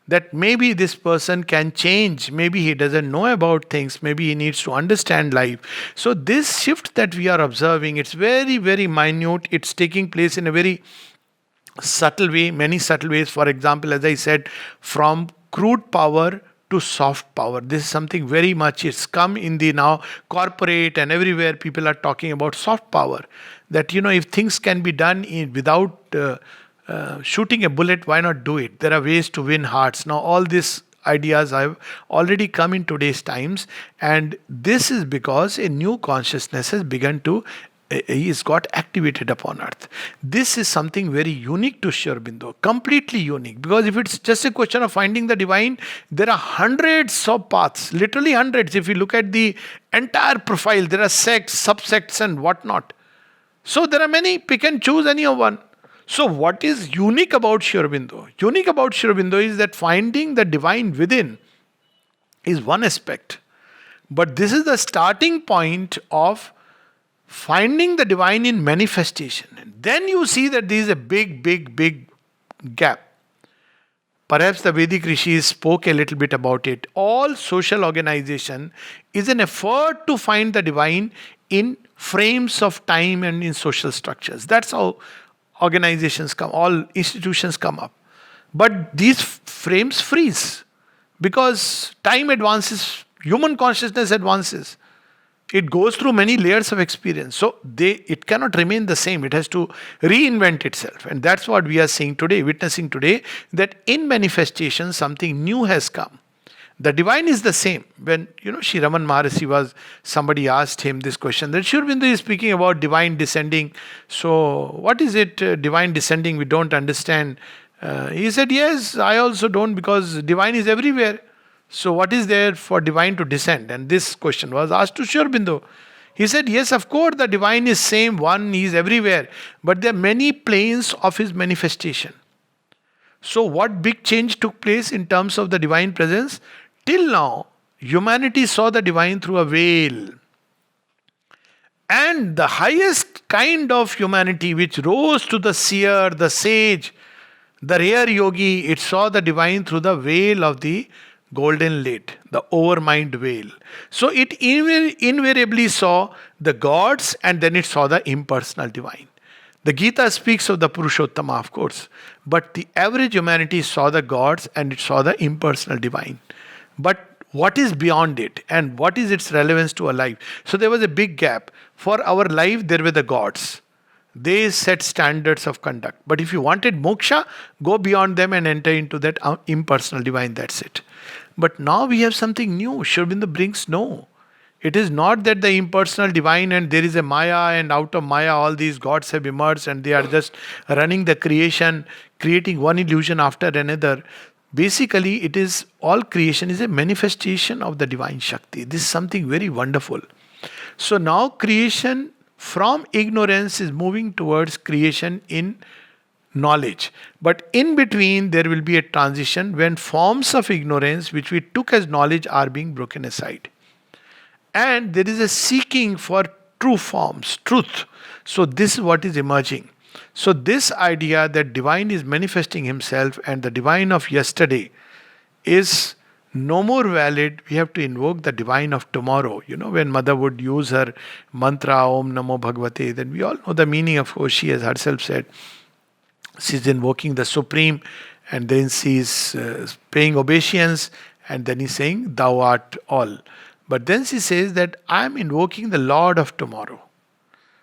Speaker 4: that maybe this person can change, maybe he doesn't know about things, maybe he needs to understand life. So this shift that we are observing, it's very, very minute. It's taking place in a very subtle way, many subtle ways. For example, as I said, from crude power to soft power. This is something very much, it's come in the now corporate and everywhere people are talking about soft power. That, if things can be done without shooting a bullet, why not do it? There are ways to win hearts. Now, all these ideas have already come in today's times, and this is because a new consciousness has begun to he's got activated upon earth. This is something very unique to Sri Aurobindo, completely unique. Because if it's just a question of finding the divine, there are hundreds of paths, literally hundreds. If you look at the entire profile, there are sects, subsects, and whatnot. So there are many, pick and choose any of one. So what is unique about Sri Aurobindo? Unique about Sri Aurobindo is that finding the divine within is one aspect. But this is the starting point of finding the divine in manifestation. And then you see that there is a big, big, big gap. Perhaps the Vedic rishis spoke a little bit about it. All social organization is an effort to find the divine in frames of time and in social structures. That's how organizations come, all institutions come up. But these frames freeze because time advances, human consciousness advances. It goes through many layers of experience. So it cannot remain the same. It has to reinvent itself. And that's what we are seeing today, witnessing today, that in manifestation something new has come. The divine is the same. When, Sri Raman Maharshi somebody asked him this question, that Sri Aurobindo is speaking about divine descending. So what is it, divine descending? We don't understand. He said, yes, I also don't, because divine is everywhere. So what is there for divine to descend? And this question was asked to Sri Aurobindo. He said, yes, of course, the divine is same, one, he is everywhere. But there are many planes of his manifestation. So what big change took place in terms of the divine presence? Till now, humanity saw the divine through a veil. And the highest kind of humanity, which rose to the seer, the sage, the rare yogi, it saw the divine through the veil of the golden lid, the overmind veil. So it invariably saw the gods and then it saw the impersonal divine. The Gita speaks of the Purushottama, of course, but the average humanity saw the gods and it saw the impersonal divine. But what is beyond it and what is its relevance to our life? So there was a big gap. For our life, there were the gods. They set standards of conduct. But if you wanted moksha, go beyond them and enter into that impersonal divine. That's it. But now we have something new. Sri Aurobindo brings no. It is not that the impersonal divine and there is a Maya and out of Maya all these gods have emerged and they are just running the creation, creating one illusion after another. Basically, it is all creation is a manifestation of the divine Shakti. This is something very wonderful. So now creation from ignorance is moving towards creation in knowledge. But in between, there will be a transition when forms of ignorance, which we took as knowledge, are being broken aside. And there is a seeking for true forms, truth. So this is what is emerging. So this idea that divine is manifesting himself and the divine of yesterday is no more valid. We have to invoke the divine of tomorrow. When mother would use her mantra, Om Namo Bhagavate, then we all know the meaning. Of course, she has herself said, she's invoking the Supreme and then she's paying obeisance And then he's saying, Thou art all. But then she says that I am invoking the Lord of tomorrow.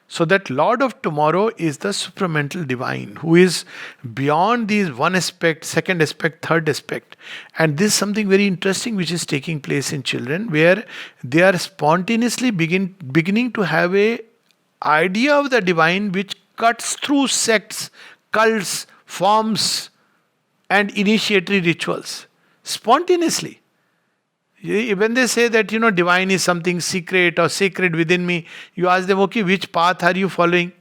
Speaker 4: So that Lord of tomorrow is the supramental divine who is beyond these one aspect, second aspect, third aspect. And this is something very interesting which is taking place in children, where they are spontaneously beginning to have a idea of the divine which cuts through sects, cults, forms, and initiatory rituals spontaneously. When they say that, divine is something secret or sacred within me, you ask them, okay, which path are you following?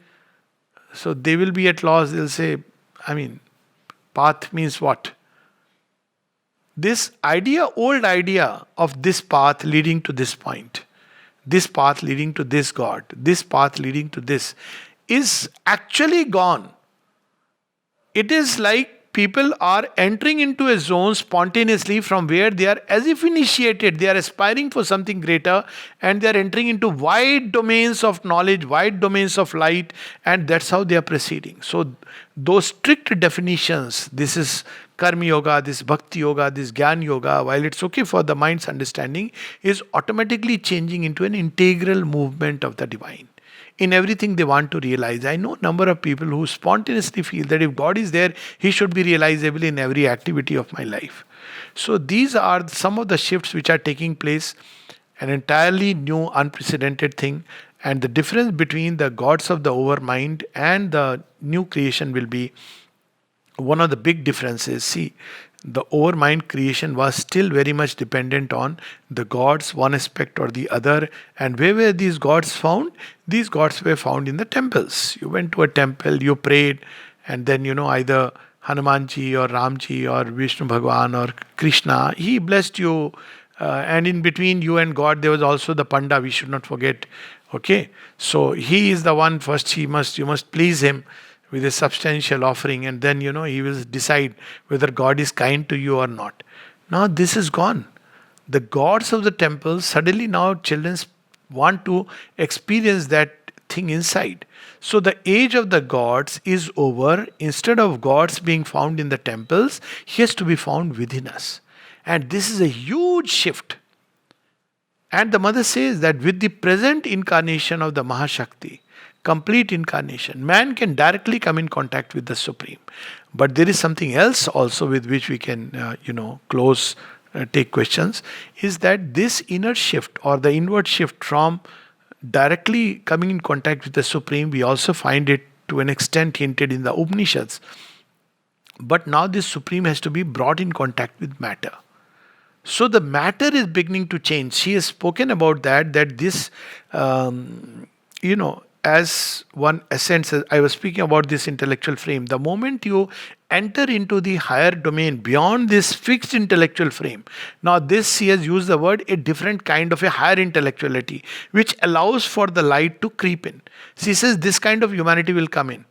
Speaker 4: So they will be at loss. They'll say, path means what? This idea, old idea of this path leading to this point, this path leading to this God, this path leading to this, is actually gone. It is like people are entering into a zone spontaneously from where they are as if initiated, they are aspiring for something greater, and they are entering into wide domains of knowledge, wide domains of light, and that's how they are proceeding. So those strict definitions, this is karma yoga, this bhakti yoga, this gyan yoga, while it's okay for the mind's understanding, is automatically changing into an integral movement of the divine in everything they want to realize. I know a number of people who spontaneously feel that if God is there, He should be realizable in every activity of my life. So these are some of the shifts which are taking place, an entirely new, unprecedented thing. And the difference between the gods of the overmind and the new creation will be one of the big differences. See, the overmind creation was still very much dependent on the gods, one aspect or the other. And where were these gods found? These gods were found in the temples. You went to a temple, you prayed, and then, either Hanumanji or Ramji or Vishnu Bhagwan or Krishna, he blessed you. And in between you and God, there was also the Panda, we should not forget. Okay, so he is the one first, you must please him with a substantial offering, and then he will decide whether God is kind to you or not. Now this is gone. The gods of the temple, suddenly now children want to experience that thing inside. So the age of the gods is over. Instead of gods being found in the temples, he has to be found within us. And this is a huge shift. And the mother says that with the present incarnation of the Mahashakti, complete incarnation, man can directly come in contact with the Supreme. But there is something else also with which we can, take questions, is that this inner shift or the inward shift from directly coming in contact with the Supreme, we also find it to an extent hinted in the Upanishads. But now this Supreme has to be brought in contact with matter. So the matter is beginning to change. She has spoken about that this, as one ascends, I was speaking about this intellectual frame. The moment you enter into the higher domain beyond this fixed intellectual frame, now this, she has used the word, a different kind of a higher intellectuality, which allows for the light to creep in. She says this kind of humanity will come in.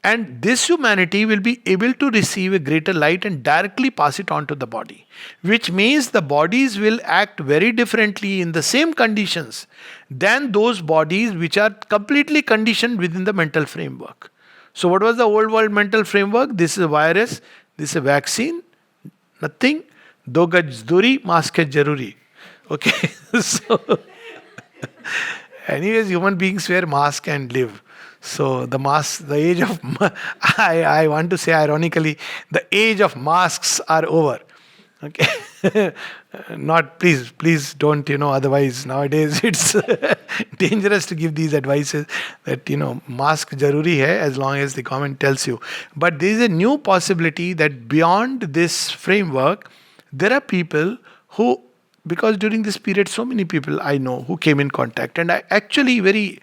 Speaker 4: And this humanity will be able to receive a greater light and directly pass it on to the body. Which means the bodies will act very differently in the same conditions than those bodies which are completely conditioned within the mental framework. So what was the old world mental framework? This is a virus, this is a vaccine, nothing. Do gaj duri, mask hai jaruri. Okay, so anyways, human beings wear mask and live. So the mask, the age of, I want to say ironically, the age of masks are over. Okay, not please don't, otherwise nowadays it's dangerous to give these advices that, mask jaruri hai as long as the government tells you. But there is a new possibility that beyond this framework, there are people who, because during this period so many people I know who came in contact, and I actually very,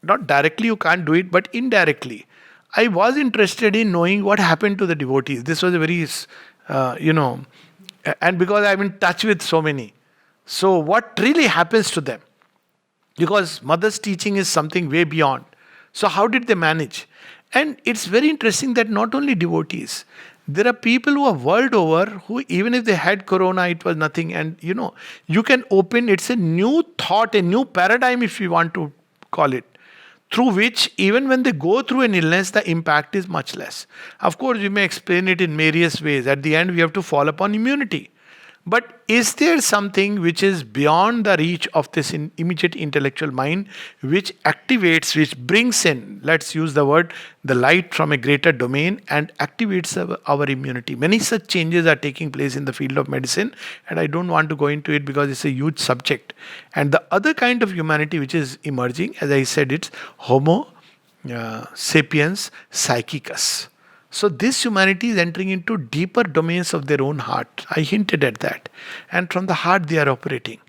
Speaker 4: not directly you can't do it, but indirectly, I was interested in knowing what happened to the devotees. This was a very, and because I'm in touch with so many. So what really happens to them? Because mother's teaching is something way beyond. So how did they manage? And it's very interesting that not only devotees, there are people who are world over who, even if they had corona, it was nothing. And you can open, it's a new thought, a new paradigm if you want to call it. through which, even when they go through an illness, the impact is much less. Of course, we may explain it in various ways. At the end, we have to fall upon immunity. But is there something which is beyond the reach of this immediate intellectual mind, which activates, which brings in, let's use the word, the light from a greater domain and activates our immunity? Many such changes are taking place in the field of medicine, and I don't want to go into it because it's a huge subject. And the other kind of humanity which is emerging, as I said, it's Homo sapiens psychicus. So this humanity is entering into deeper domains of their own heart. I hinted at that. And from the heart they are operating.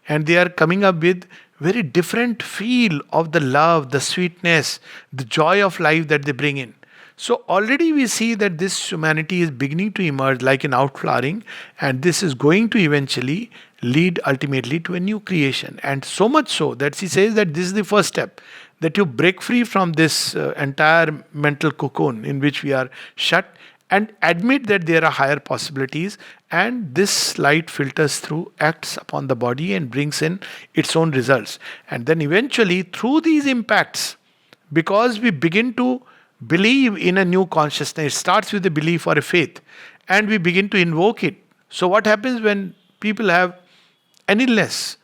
Speaker 4: And they are coming up with very different feel of the love, the sweetness, the joy of life that they bring in. So already we see that this humanity is beginning to emerge like an outflowering, and this is going to eventually lead ultimately to a new creation. And so much so that she says that this is the first step, that you break free from this entire mental cocoon in which we are shut and admit that there are higher possibilities, and this light filters through, acts upon the body and brings in its own results. And then eventually through these impacts, because we begin to believe in a new consciousness, it starts with a belief or a faith, and we begin to invoke it. So what happens when people have an illness?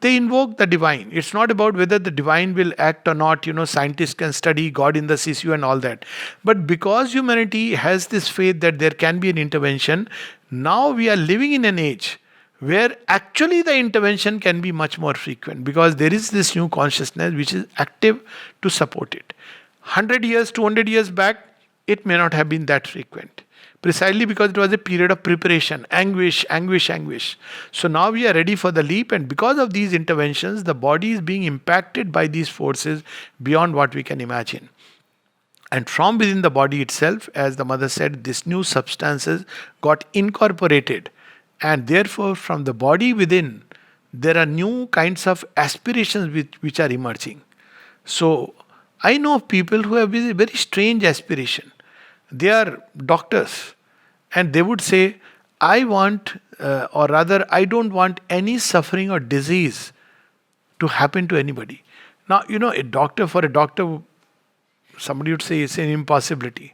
Speaker 4: They invoke the divine. It's not about whether the divine will act or not. Scientists can study God in the CCU and all that. But because humanity has this faith that there can be an intervention, now we are living in an age where actually the intervention can be much more frequent, because there is this new consciousness which is active to support it. 100 years, 200 years back, it may not have been that frequent. Precisely because it was a period of preparation, anguish, anguish, anguish. So now we are ready for the leap, and because of these interventions, the body is being impacted by these forces beyond what we can imagine. And from within the body itself, as the mother said, these new substances got incorporated. And therefore, from the body within, there are new kinds of aspirations which are emerging. So I know of people who have a very strange aspiration. They are doctors, and they would say, I want, or rather, I don't want any suffering or disease to happen to anybody. Now, for a doctor, somebody would say it's an impossibility.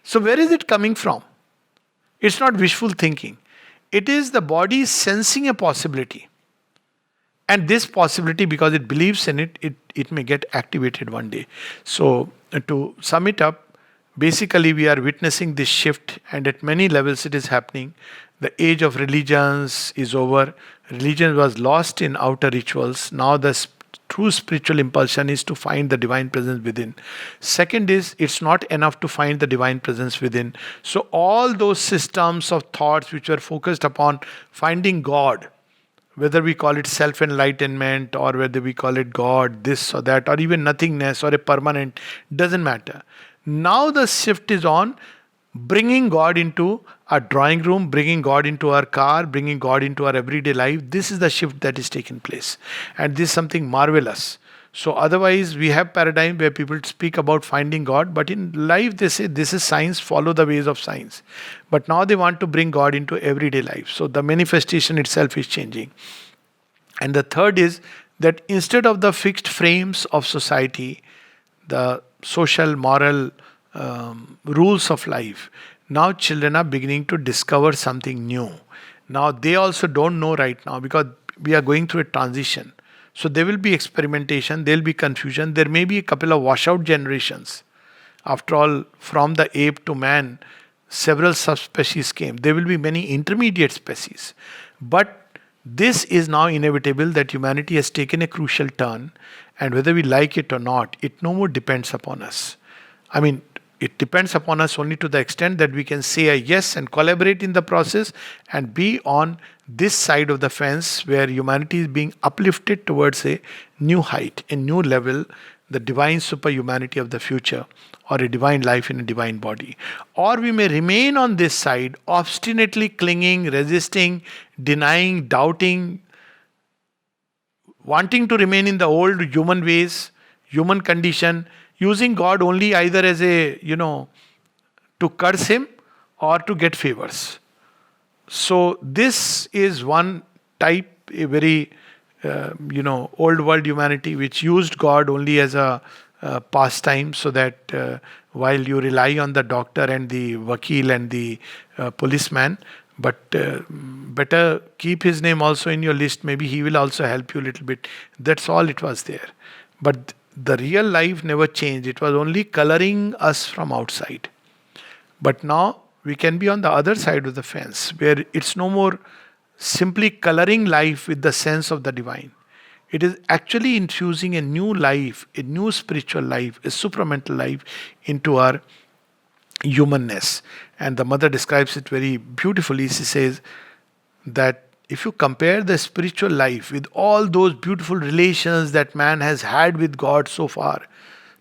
Speaker 4: So where is it coming from? It's not wishful thinking. It is the body sensing a possibility. And this possibility, because it believes in it, it may get activated one day. So to sum it up, basically, we are witnessing this shift, and at many levels it is happening. The age of religions is over. Religion was lost in outer rituals. Now the true spiritual impulsion is to find the divine presence within. Second is, it's not enough to find the divine presence within. So all those systems of thoughts which were focused upon finding God, whether we call it self-enlightenment or whether we call it God, this or that, or even nothingness or a permanent, doesn't matter. Now the shift is on bringing God into our drawing room, bringing God into our car, bringing God into our everyday life. This is the shift that is taking place. And this is something marvelous. So otherwise we have paradigm where people speak about finding God, but in life they say this is science, follow the ways of science. But now they want to bring God into everyday life. So the manifestation itself is changing. And the third is that instead of the fixed frames of society, the social, moral rules of life, now children are beginning to discover something new. Now they also don't know right now, because we are going through a transition. So there will be experimentation, there will be confusion, there may be a couple of washout generations. After all, from the ape to man, several subspecies came. There will be many intermediate species. But this is now inevitable, that humanity has taken a crucial turn, and whether we like it or not, it no more depends upon us. I mean, it depends upon us only to the extent that we can say a yes and collaborate in the process and be on this side of the fence where humanity is being uplifted towards a new height, a new level, the divine superhumanity of the future, or a divine life in a divine body. Or we may remain on this side, obstinately clinging, resisting, denying, doubting, wanting to remain in the old human ways, human condition, using God only either as a, to curse him or to get favors. So this is one type, a very, old world humanity which used God only as a pastime, so that while you rely on the doctor and the vakil and the policeman, but better keep his name also in your list. Maybe he will also help you a little bit. That's all it was there. But the real life never changed. It was only coloring us from outside. But now we can be on the other side of the fence, where it's no more simply coloring life with the sense of the divine. It is actually infusing a new life, a new spiritual life, a supramental life into our humanness. And the mother describes it very beautifully. She says that if you compare the spiritual life with all those beautiful relations that man has had with God so far,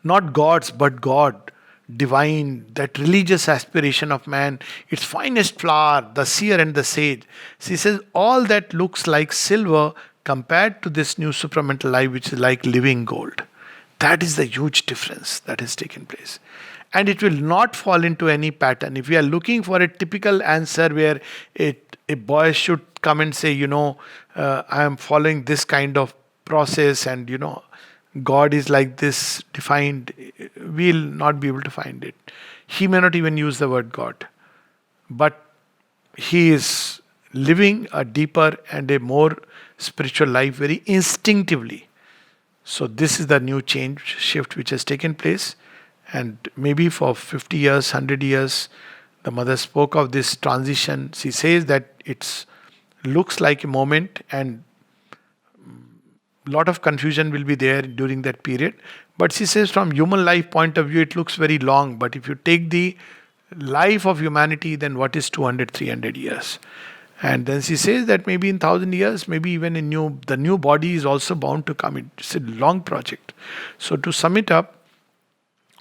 Speaker 4: not gods but God, divine, that religious aspiration of man, its finest flower, the seer and the sage. She says all that looks like silver compared to this new supramental life, which is like living gold. That is the huge difference that has taken place. And it will not fall into any pattern. If we are looking for a typical answer where a boy should come and say, I am following this kind of process, and God is like this defined, we'll not be able to find it. He may not even use the word God, but he is living a deeper and a more spiritual life very instinctively. So this is the new shift which has taken place. And maybe for 50 years, 100 years, the mother spoke of this transition. She says that it looks like a moment, and a lot of confusion will be there during that period. But she says from human life point of view, it looks very long. But if you take the life of humanity, then what is 200, 300 years? And then she says that maybe in 1,000 years, maybe even the new body is also bound to come. It's a long project. So to sum it up,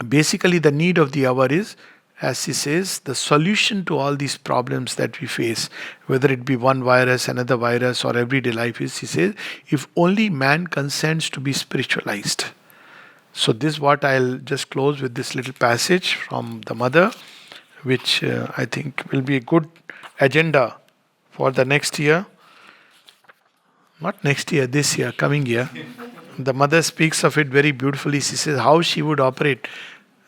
Speaker 4: basically the need of the hour is, as she says, the solution to all these problems that we face, whether it be one virus, another virus, or everyday life, is, she says, if only man consents to be spiritualized. So this is what I'll just close with, this little passage from the mother, which I think will be a good agenda for the next year. Not next year, this year, coming year. The mother speaks of it very beautifully. She says how she would operate.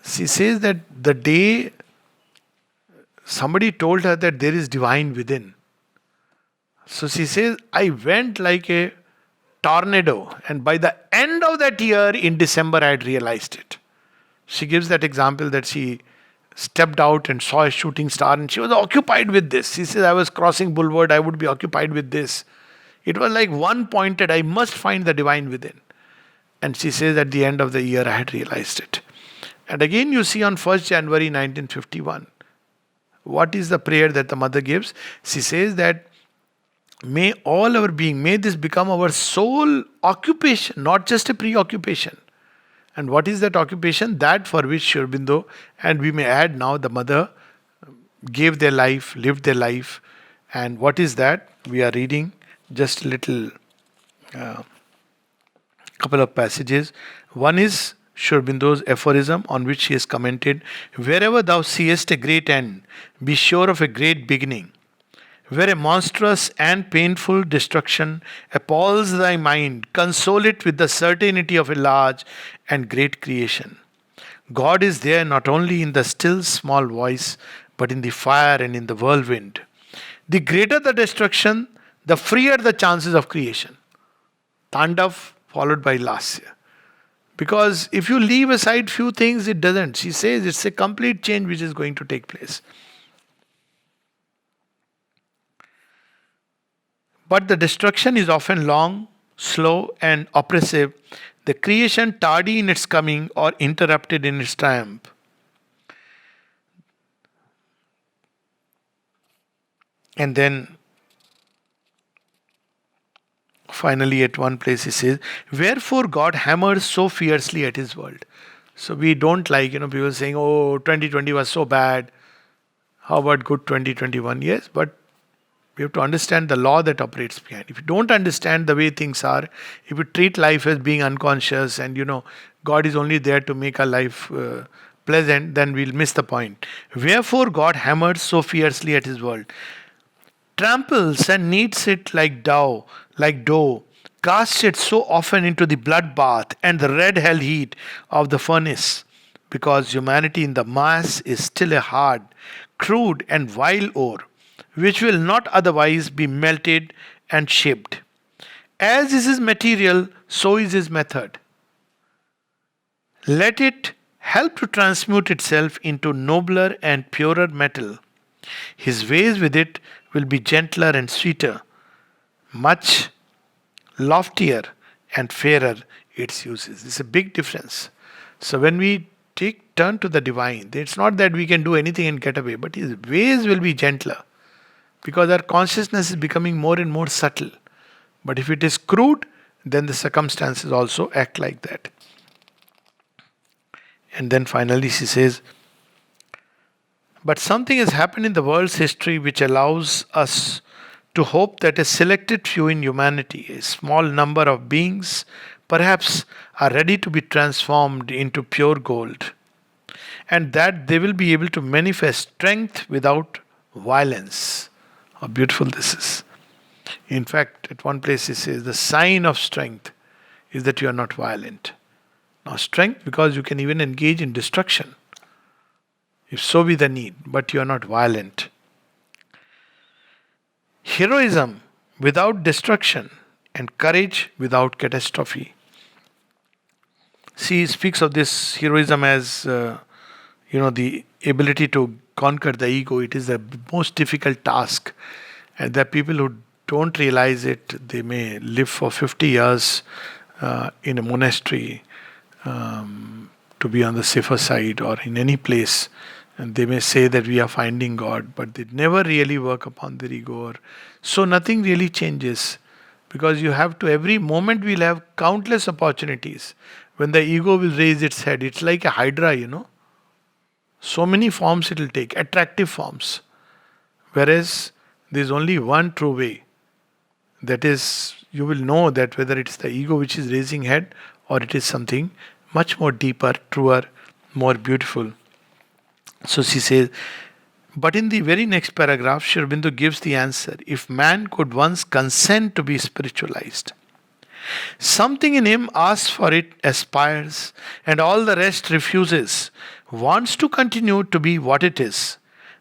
Speaker 4: She says that the day somebody told her that there is divine within. So she says, I went like a tornado, and by the end of that year in December I had realized it. She gives that example that she stepped out and saw a shooting star, and she was occupied with this. She says, I was crossing Boulevard, I would be occupied with this. It was like one pointed, I must find the divine within. And she says at the end of the year I had realized it. And again you see on 1st January 1951, what is the prayer that the mother gives? She says that may all our being, may this become our sole occupation, not just a preoccupation. And what is that occupation? That for which Sri Aurobindo, and we may add now, the mother gave their life, lived their life. And what is that? We are reading just a little couple of passages. One is Sri Aurobindo's aphorism on which he has commented, wherever thou seest a great end, be sure of a great beginning. Where a monstrous and painful destruction appalls thy mind, console it with the certainty of a large and great creation. God is there not only in the still small voice, but in the fire and in the whirlwind. The greater the destruction, the freer the chances of creation. Tandav followed by Lasya. Because if you leave aside few things, it doesn't. She says it's a complete change which is going to take place. But the destruction is often long, slow, and oppressive. The creation tardy in its coming or interrupted in its triumph. And then finally at one place he says, wherefore God hammers so fiercely at his world. So we don't like, people saying, oh, 2020 was so bad. How about good 2021? Yes, but we have to understand the law that operates behind. If you don't understand the way things are, if you treat life as being unconscious and God is only there to make our life pleasant, then we'll miss the point. Wherefore God hammers so fiercely at his world, tramples and kneads it like dough, casts it so often into the bloodbath and the red hell heat of the furnace, because humanity in the mass is still a hard, crude, and vile ore, which will not otherwise be melted and shaped. As is his material, so is his method. Let it help to transmute itself into nobler and purer metal. His ways with it will be gentler and sweeter, much loftier and fairer its uses. It's a big difference. So when we turn to the divine, it's not that we can do anything and get away, but his ways will be gentler because our consciousness is becoming more and more subtle. But if it is crude, then the circumstances also act like that. And then finally she says, but something has happened in the world's history which allows us to hope that a selected few in humanity, a small number of beings, perhaps are ready to be transformed into pure gold, and that they will be able to manifest strength without violence. How beautiful this is. In fact, at one place he says, the sign of strength is that you are not violent. Now, strength, because you can even engage in destruction, if so be the need, but you are not violent. Heroism without destruction and courage without catastrophe. She speaks of this heroism as, the ability to conquer the ego. It is the most difficult task. And there are people who don't realize it. They may live for 50 years in a monastery to be on the safer side or in any place. And they may say that we are finding God, but they never really work upon their ego. So nothing really changes, because you have to, every moment we'll have countless opportunities when the ego will raise its head. It's like a hydra, So many forms it will take, attractive forms. Whereas there's only one true way. That is, you will know that whether it's the ego which is raising head or it is something much more deeper, truer, more beautiful. So she says, but in the very next paragraph, Sri Aurobindo gives the answer. If man could once consent to be spiritualized, something in him asks for it, aspires, and all the rest refuses, wants to continue to be what it is,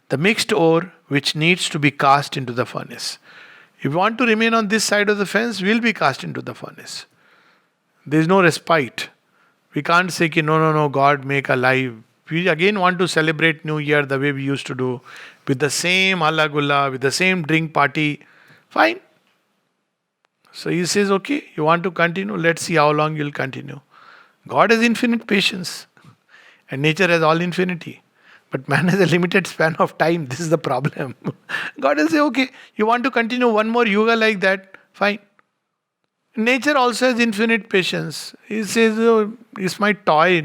Speaker 4: the mixed ore which needs to be cast into the furnace. If you want to remain on this side of the fence, we'll be cast into the furnace. There is no respite. We can't say, no, God make alive. We again want to celebrate New Year the way we used to do, with the same halla gulla, with the same drink party. Fine. So he says, okay, you want to continue, let's see how long you'll continue. God has infinite patience, and nature has all infinity. But man has a limited span of time. This is the problem. God will say, okay, you want to continue one more yuga like that? Fine. Nature also has infinite patience. He says, oh, it's my toy,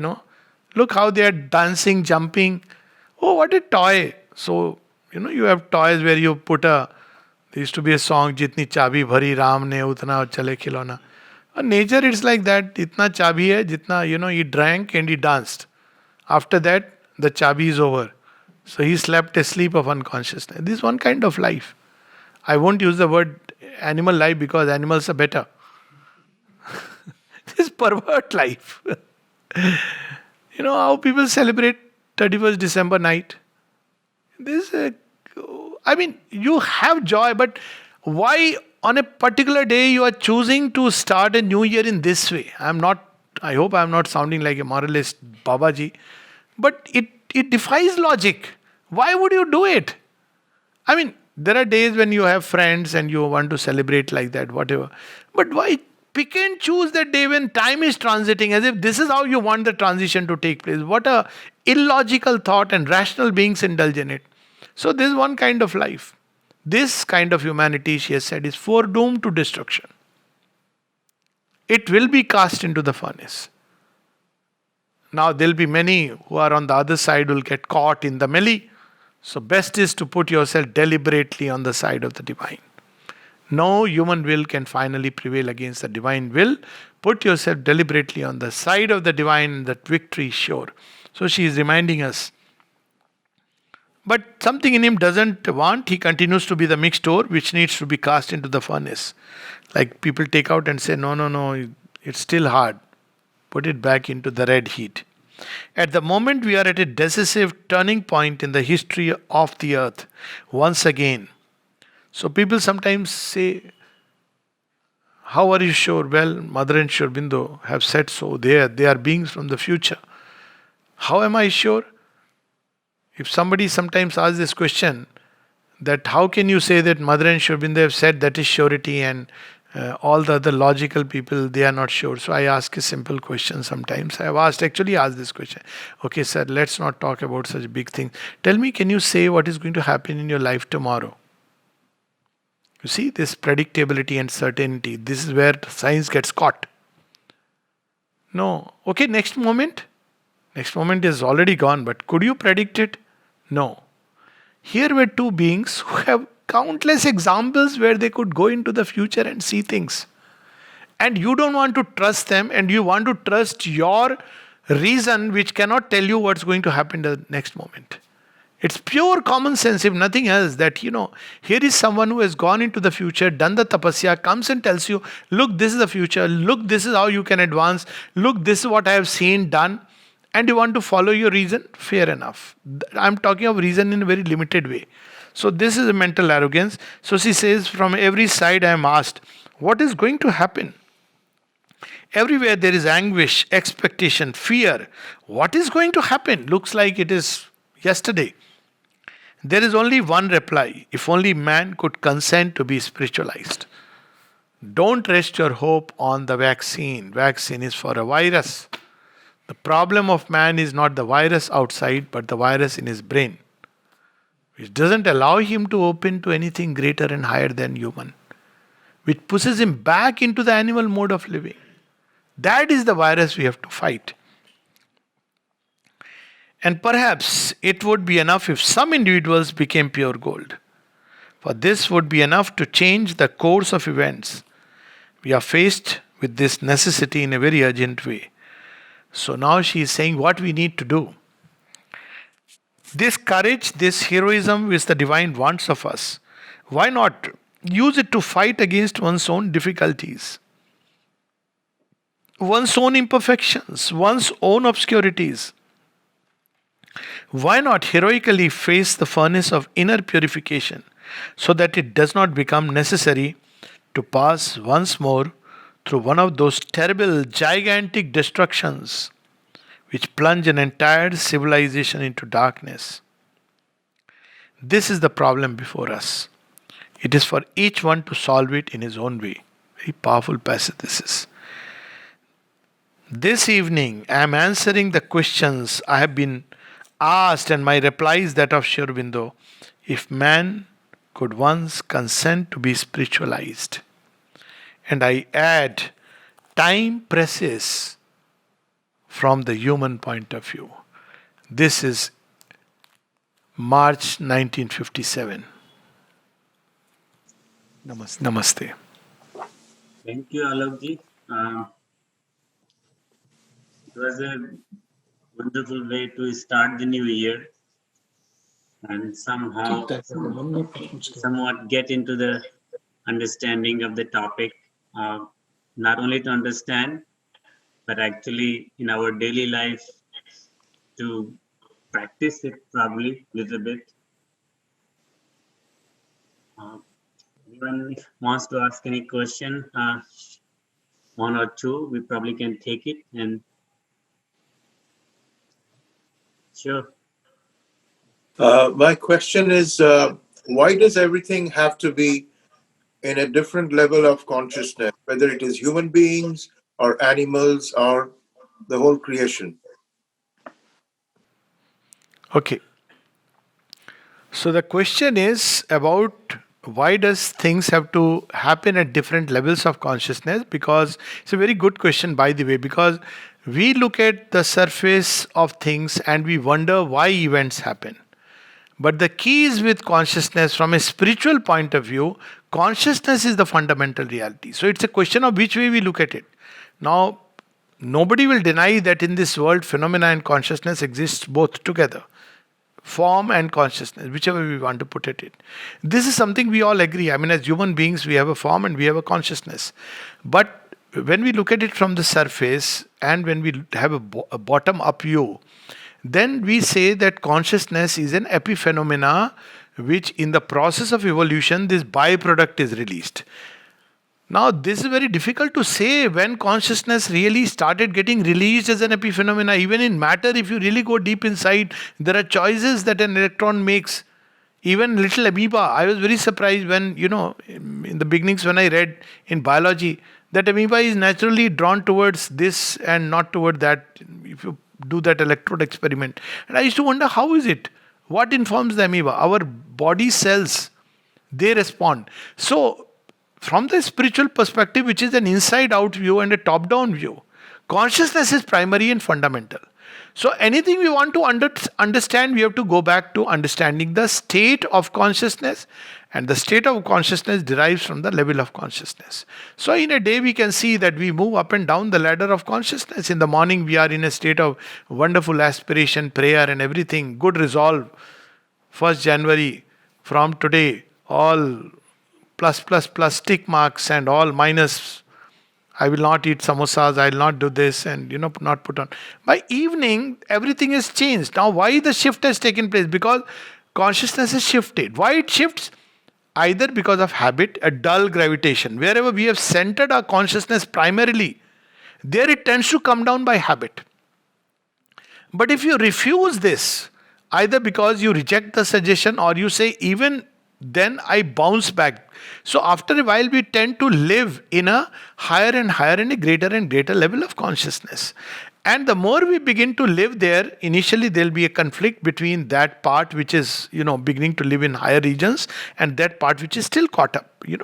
Speaker 4: Look how they are dancing, jumping. Oh, what a toy. So, you have toys where you put there used to be a song, Jitni chabi bhari Ram ne utna chale khilona. Nature, it's like that. Itna chabi hai, jitna, he drank and he danced. After that, the chabi is over. So he slept a sleep of unconsciousness. This is one kind of life. I won't use the word animal life because animals are better. This pervert life. How people celebrate 31st December night. You have joy, but why on a particular day you are choosing to start a new year in this way? I hope I'm not sounding like a moralist Babaji, but it defies logic. Why would you do it? There are days when you have friends and you want to celebrate like that, whatever. But why pick and choose that day when time is transiting as if this is how you want the transition to take place? What a illogical thought, and rational beings indulge in it. So this is one kind of life. This kind of humanity, she has said, is foredoomed to destruction. It will be cast into the furnace. Now there will be many who are on the other side who will get caught in the melee. So best is to put yourself deliberately on the side of the divine. No human will can finally prevail against the divine will. Put yourself deliberately on the side of the divine, and that victory is sure. So she is reminding us. But something in him doesn't want. He continues to be the mixed ore which needs to be cast into the furnace. Like people take out and say, no, no, no, it's still hard. Put it back into the red heat. At the moment, we are at a decisive turning point in the history of the earth. Once again. So people sometimes say, how are you sure? Well, Mother and Sri Aurobindo have said so. They are beings from the future. How am I sure? If somebody sometimes asks this question, that how can you say that Mother and Sri Aurobindo have said that is surety, and all the other logical people, they are not sure. So I ask a simple question sometimes. I have actually asked this question. Okay, sir, let's not talk about such big things. Tell me, can you say what is going to happen in your life tomorrow? You see, this predictability and certainty, this is where science gets caught. No. Okay, next moment. Next moment is already gone, but could you predict it? No. Here were two beings who have countless examples where they could go into the future and see things. And you don't want to trust them, and you want to trust your reason, which cannot tell you what's going to happen the next moment. It's pure common sense, if nothing else, that, here is someone who has gone into the future, done the tapasya, comes and tells you, look, this is the future, look, this is how you can advance, look, this is what I have seen, done, and you want to follow your reason, fair enough. I'm talking of reason in a very limited way. So this is a mental arrogance. So she says, from every side I am asked, what is going to happen? Everywhere there is anguish, expectation, fear. What is going to happen? Looks like it is yesterday. There is only one reply. If only man could consent to be spiritualized. Don't rest your hope on the vaccine. Vaccine is for a virus. The problem of man is not the virus outside, but the virus in his brain, which doesn't allow him to open to anything greater and higher than human, which pushes him back into the animal mode of living. That is the virus we have to fight. And perhaps it would be enough if some individuals became pure gold. For this would be enough to change the course of events. We are faced with this necessity in a very urgent way. So now she is saying what we need to do. This courage, this heroism which the divine wants of us, why not use it to fight against one's own difficulties, one's own imperfections, one's own obscurities? Why not heroically face the furnace of inner purification so that it does not become necessary to pass once more through one of those terrible, gigantic destructions which plunge an entire civilization into darkness? This is the problem before us. It is for each one to solve it in his own way. Very powerful passage this is. This evening I am answering the questions I have been asked, and my reply is that of Sri Aurobindo. If man could once consent to be spiritualized, and I add, time presses from the human point of view. This is March 1957. Namaste.
Speaker 1: Thank you, Alokji. It was a wonderful way to start the new year and somewhat get into the understanding of the topic. Not only to understand, but actually in our daily life to practice it probably a little bit. Anyone wants to ask any question, one or two, we probably can take it. And sure.
Speaker 5: My question is, why does everything have to be in a different level of consciousness, whether it is human beings or animals or the whole creation?
Speaker 4: Okay. So the question is about why does things have to happen at different levels of consciousness? Because it's a very good question, by the way, because we look at the surface of things and we wonder why events happen. But the key is with consciousness from a spiritual point of view, consciousness is the fundamental reality. So it's a question of which way we look at it. Now, nobody will deny that in this world, phenomena and consciousness exist both together. form and consciousness, whichever we want to put it in. This is something we all agree. I mean, as human beings, we have a form and we have a consciousness. But when we look at it from the surface and when we have a bottom-up view, then we say that consciousness is an epiphenomena which in the process of evolution, this byproduct is released. Now, this is very difficult to say when consciousness really started getting released as an epiphenomena. Even in matter, if you really go deep inside, there are choices that an electron makes. Even little amoeba, I was very surprised when, in the beginnings when I read in biology, that amoeba is naturally drawn towards this and not toward that, if you do that electrode experiment. And I used to wonder, how is it? What informs the amoeba? Our body cells, they respond. So, from the spiritual perspective, which is an inside-out view and a top-down view, consciousness is primary and fundamental. So anything we want to understand, we have to go back to understanding the state of consciousness, and the state of consciousness derives from the level of consciousness. So in a day, we can see that we move up and down the ladder of consciousness. In the morning, we are in a state of wonderful aspiration, prayer and everything, good resolve. 1st January, from today, all plus tick marks and all minus. I will not eat samosas, I will not do this and not put on. By evening, everything has changed. Now why the shift has taken place? Because consciousness is shifted. Why it shifts? Either because of habit, a dull gravitation. Wherever we have centered our consciousness primarily, there it tends to come down by habit. But if you refuse this, either because you reject the suggestion or you say even then I bounce back. So after a while we tend to live in a higher and higher and a greater level of consciousness. And the more we begin to live there, initially there will be a conflict between that part which is, beginning to live in higher regions and that part which is still caught up. Sri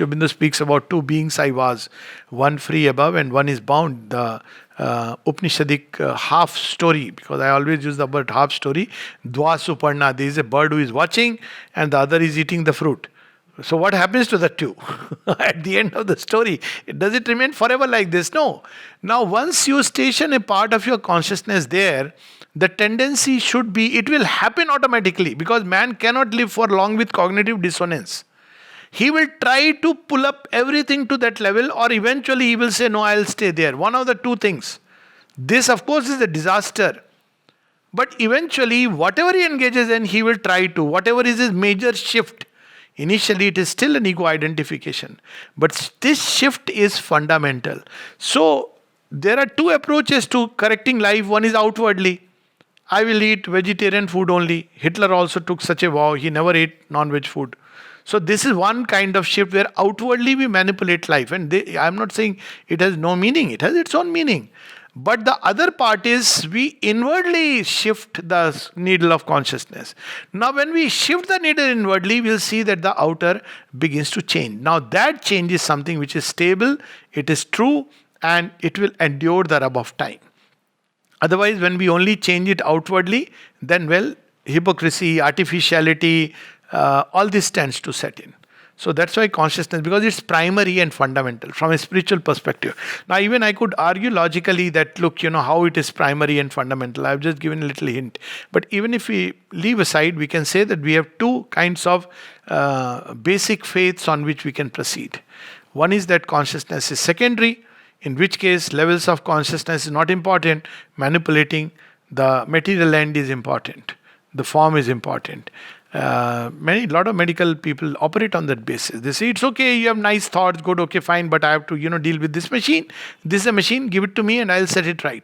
Speaker 4: Aurobindo speaks about two beings I was, one free above and one is bound. The Upanishadic half story, because I always use the word half story. Dva Suparna, there is a bird who is watching and the other is eating the fruit. So what happens to the two? At the end of the story, does it remain forever like this? No. Now once you station a part of your consciousness there, the tendency should be, it will happen automatically, because man cannot live for long with cognitive dissonance. He will try to pull up everything to that level, or eventually he will say, no, I'll stay there. One of the two things. This, of course, is a disaster. But eventually, whatever he engages in, he will try to. Whatever is his major shift. Initially, it is still an ego identification. But this shift is fundamental. So, there are two approaches to correcting life. One is outwardly. I will eat vegetarian food only. Hitler also took such a vow. He never ate non-veg food. So this is one kind of shift where outwardly we manipulate life. And I'm not saying it has no meaning. It has its own meaning. But the other part is we inwardly shift the needle of consciousness. Now when we shift the needle inwardly, we'll see that the outer begins to change. Now that change is something which is stable, it is true, and it will endure the rub of time. Otherwise, when we only change it outwardly, then hypocrisy, artificiality, all this tends to set in. So that's why consciousness, because it's primary and fundamental from a spiritual perspective. Now even I could argue logically that, look, how it is primary and fundamental. I've just given a little hint. But even if we leave aside, we can say that we have two kinds of basic faiths on which we can proceed. One is that consciousness is secondary, in which case levels of consciousness is not important. Manipulating the material end is important. The form is important. A lot of medical people operate on that basis. They say, it's okay, you have nice thoughts, good, okay, fine, but I have to, deal with this machine. This is a machine, give it to me and I'll set it right.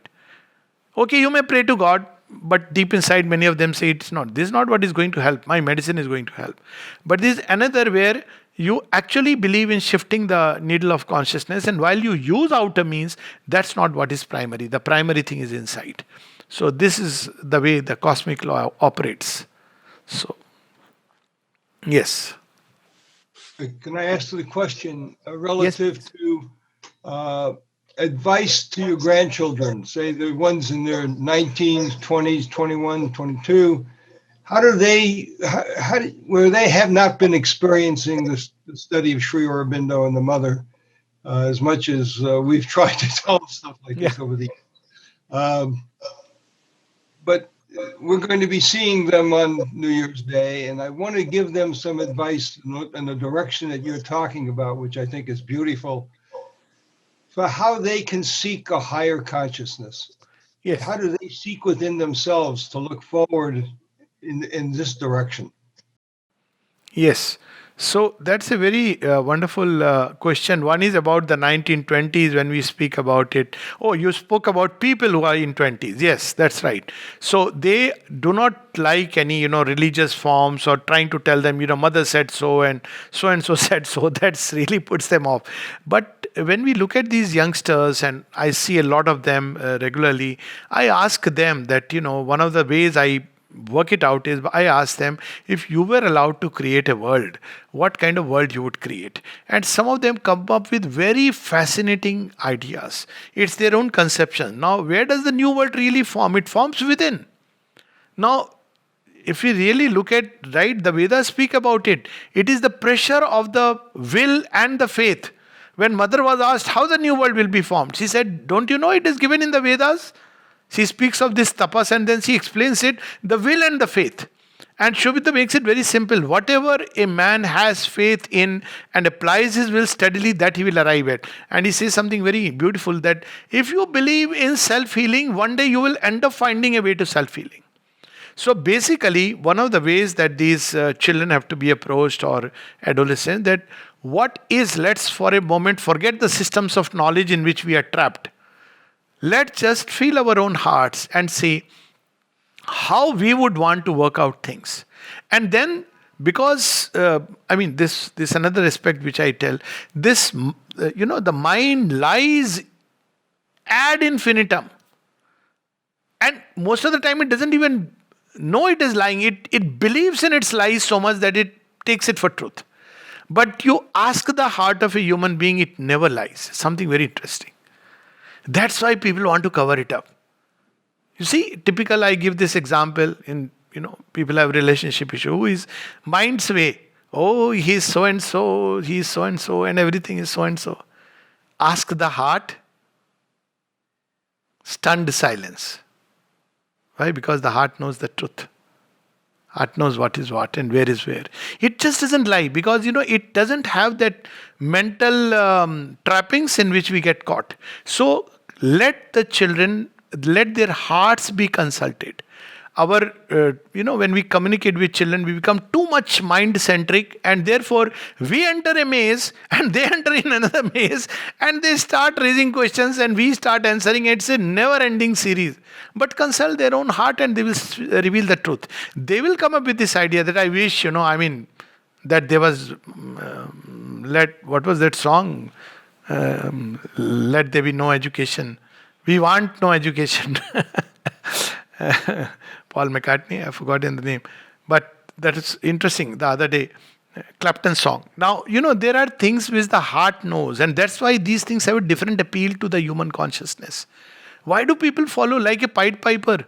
Speaker 4: Okay, you may pray to God, but deep inside many of them say it's not. This is not what is going to help. My medicine is going to help. But this is another where you actually believe in shifting the needle of consciousness, and while you use outer means, that's not what is primary. The primary thing is inside. So this is the way the cosmic law operates. So, yes.
Speaker 6: Can I ask the question relative to advice to your grandchildren, say the ones in their 19s, 20s, 21, 22? How do they, where they have not been experiencing the study of Sri Aurobindo and the mother as much as we've tried to tell them stuff like this over the years. But we're going to be seeing them on New Year's Day, and I want to give them some advice in the direction that you're talking about, which I think is beautiful, for how they can seek a higher consciousness.
Speaker 4: Yes.
Speaker 6: How do they seek within themselves to look forward in this direction?
Speaker 4: Yes. So that's a very wonderful question. One is about the 1920s when we speak about it. Oh, you spoke about people who are in 20s. Yes, that's right. So they do not like any, religious forms or trying to tell them, mother said so and so said so. That's really puts them off. But when we look at these youngsters, and I see a lot of them regularly, I ask them that, one of the ways I work it out is I ask them, if you were allowed to create a world, what kind of world you would create? And some of them come up with very fascinating ideas. It's their own conception. Now, where does the new world really form? It forms within. Now, if we really look at, right, the Vedas speak about it. It is the pressure of the will and the faith. When Mother was asked how the new world will be formed, she said, don't you know it is given in the Vedas? She speaks of this tapas and then she explains it, the will and the faith. And Shobita makes it very simple. Whatever a man has faith in and applies his will steadily, that he will arrive at. And he says something very beautiful, that if you believe in self-healing, one day you will end up finding a way to self-healing. So basically, one of the ways that these children have to be approached, or adolescents, that what is, let's for a moment forget the systems of knowledge in which we are trapped. Let's just feel our own hearts and see how we would want to work out things. And then, because, this another aspect which I tell, this, the mind lies ad infinitum. And most of the time it doesn't even know it is lying. It believes in its lies so much that it takes it for truth. But you ask the heart of a human being, it never lies. Something very interesting. That's why people want to cover it up. You see, typical, I give this example in, people have relationship issue. Who is mind's way? Oh, he's so and so, he's so and so, and everything is so and so. Ask the heart, stunned silence. Why? Because the heart knows the truth. Heart knows what is what and where is where. It just doesn't lie because, it doesn't have that mental trappings in which we get caught. So, let the children, let their hearts be consulted. Our, when we communicate with children, we become too much mind-centric, and therefore we enter a maze and they enter in another maze and they start raising questions and we start answering. It's a never-ending series. But consult their own heart and they will reveal the truth. They will come up with this idea that I wish, that there was, what was that song? Let there be no education. We want no education. Paul McCartney, I've forgotten the name. But that is interesting. The other day, Clapton's song. Now, there are things which the heart knows, and that's why these things have a different appeal to the human consciousness. Why do people follow like a Pied Piper?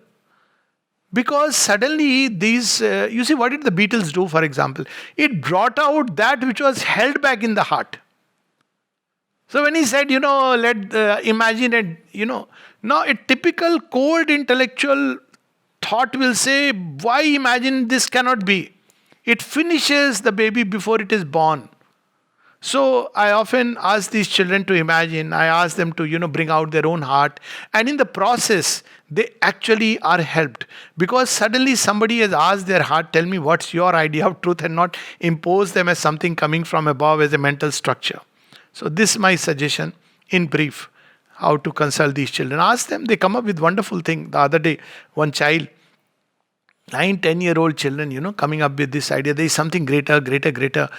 Speaker 4: Because suddenly these, you see, what did the Beatles do, for example? It brought out that which was held back in the heart. So when he said, imagine it, now a typical cold intellectual thought will say, why imagine this cannot be? It finishes the baby before it is born. So I often ask these children to imagine, I ask them to, bring out their own heart. And in the process, they actually are helped. Because suddenly somebody has asked their heart, tell me what's your idea of truth, and not impose them as something coming from above as a mental structure. So this is my suggestion in brief, how to consult these children. Ask them, they come up with wonderful thing. The other day, one child, 9-10-year-old children, coming up with this idea, there is something greater.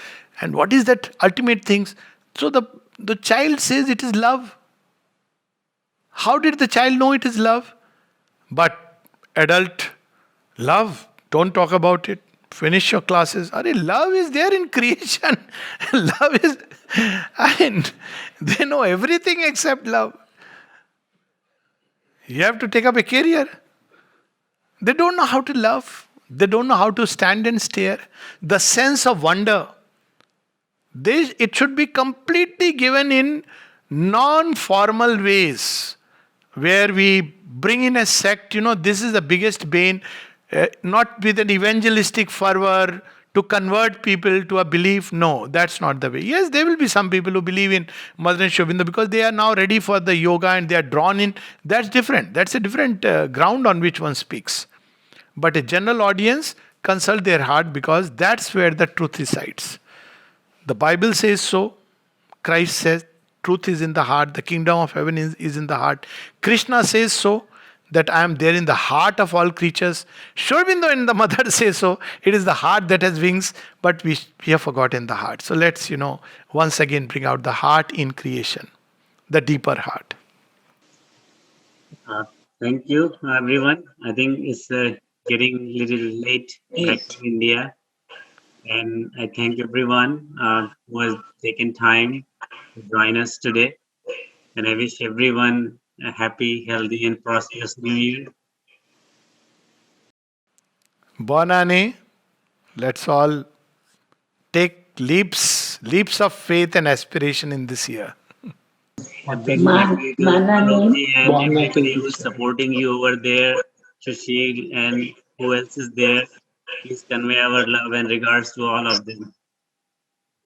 Speaker 4: And what is that ultimate things? So the child says it is love. How did the child know it is love? But adult, love, don't talk about it. Finish your classes. Love is there in creation. Love is, they know everything except love. You have to take up a career. They don't know how to love. They don't know how to stand and stare. The sense of wonder, it should be completely given in non-formal ways. where we bring in a sect, this is the biggest bane, not with an evangelistic fervor to convert people to a belief. No, that's not the way. Yes, there will be some people who believe in Madan and Sri Aurobindo because they are now ready for the yoga and they are drawn in. That's different. That's a different ground on which one speaks. But a general audience, consult their heart because that's where the truth resides. The Bible says so. Christ says truth is in the heart. The kingdom of heaven is in the heart. Krishna says so, that I am there in the heart of all creatures. Sri Aurobindo and the mother say so. It is the heart that has wings, but we have forgotten the heart. So let's, once again bring out the heart in creation, the deeper heart.
Speaker 1: Thank you, everyone. I think it's getting a little late back to India. And I thank everyone who has taken time to join us today. And I wish everyone a happy, healthy, and prosperous New Year.
Speaker 4: Bon année. Let's all take leaps of faith and aspiration in this year.
Speaker 1: A big thank you to Alokji and everybody who's supporting you over there, Sushil and who else is there. Please convey our love and regards to all of them.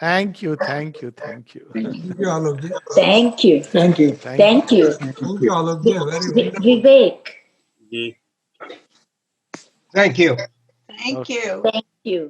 Speaker 4: Thank you, thank you, thank you.
Speaker 7: Thank you, Alokji.
Speaker 3: Thank you.
Speaker 7: Thank you.
Speaker 3: Thank you.
Speaker 7: Thank you, Alokji. Very wonderful.
Speaker 3: Vivek.
Speaker 1: Ji.
Speaker 6: Thank you.
Speaker 8: Thank you.
Speaker 3: Thank you.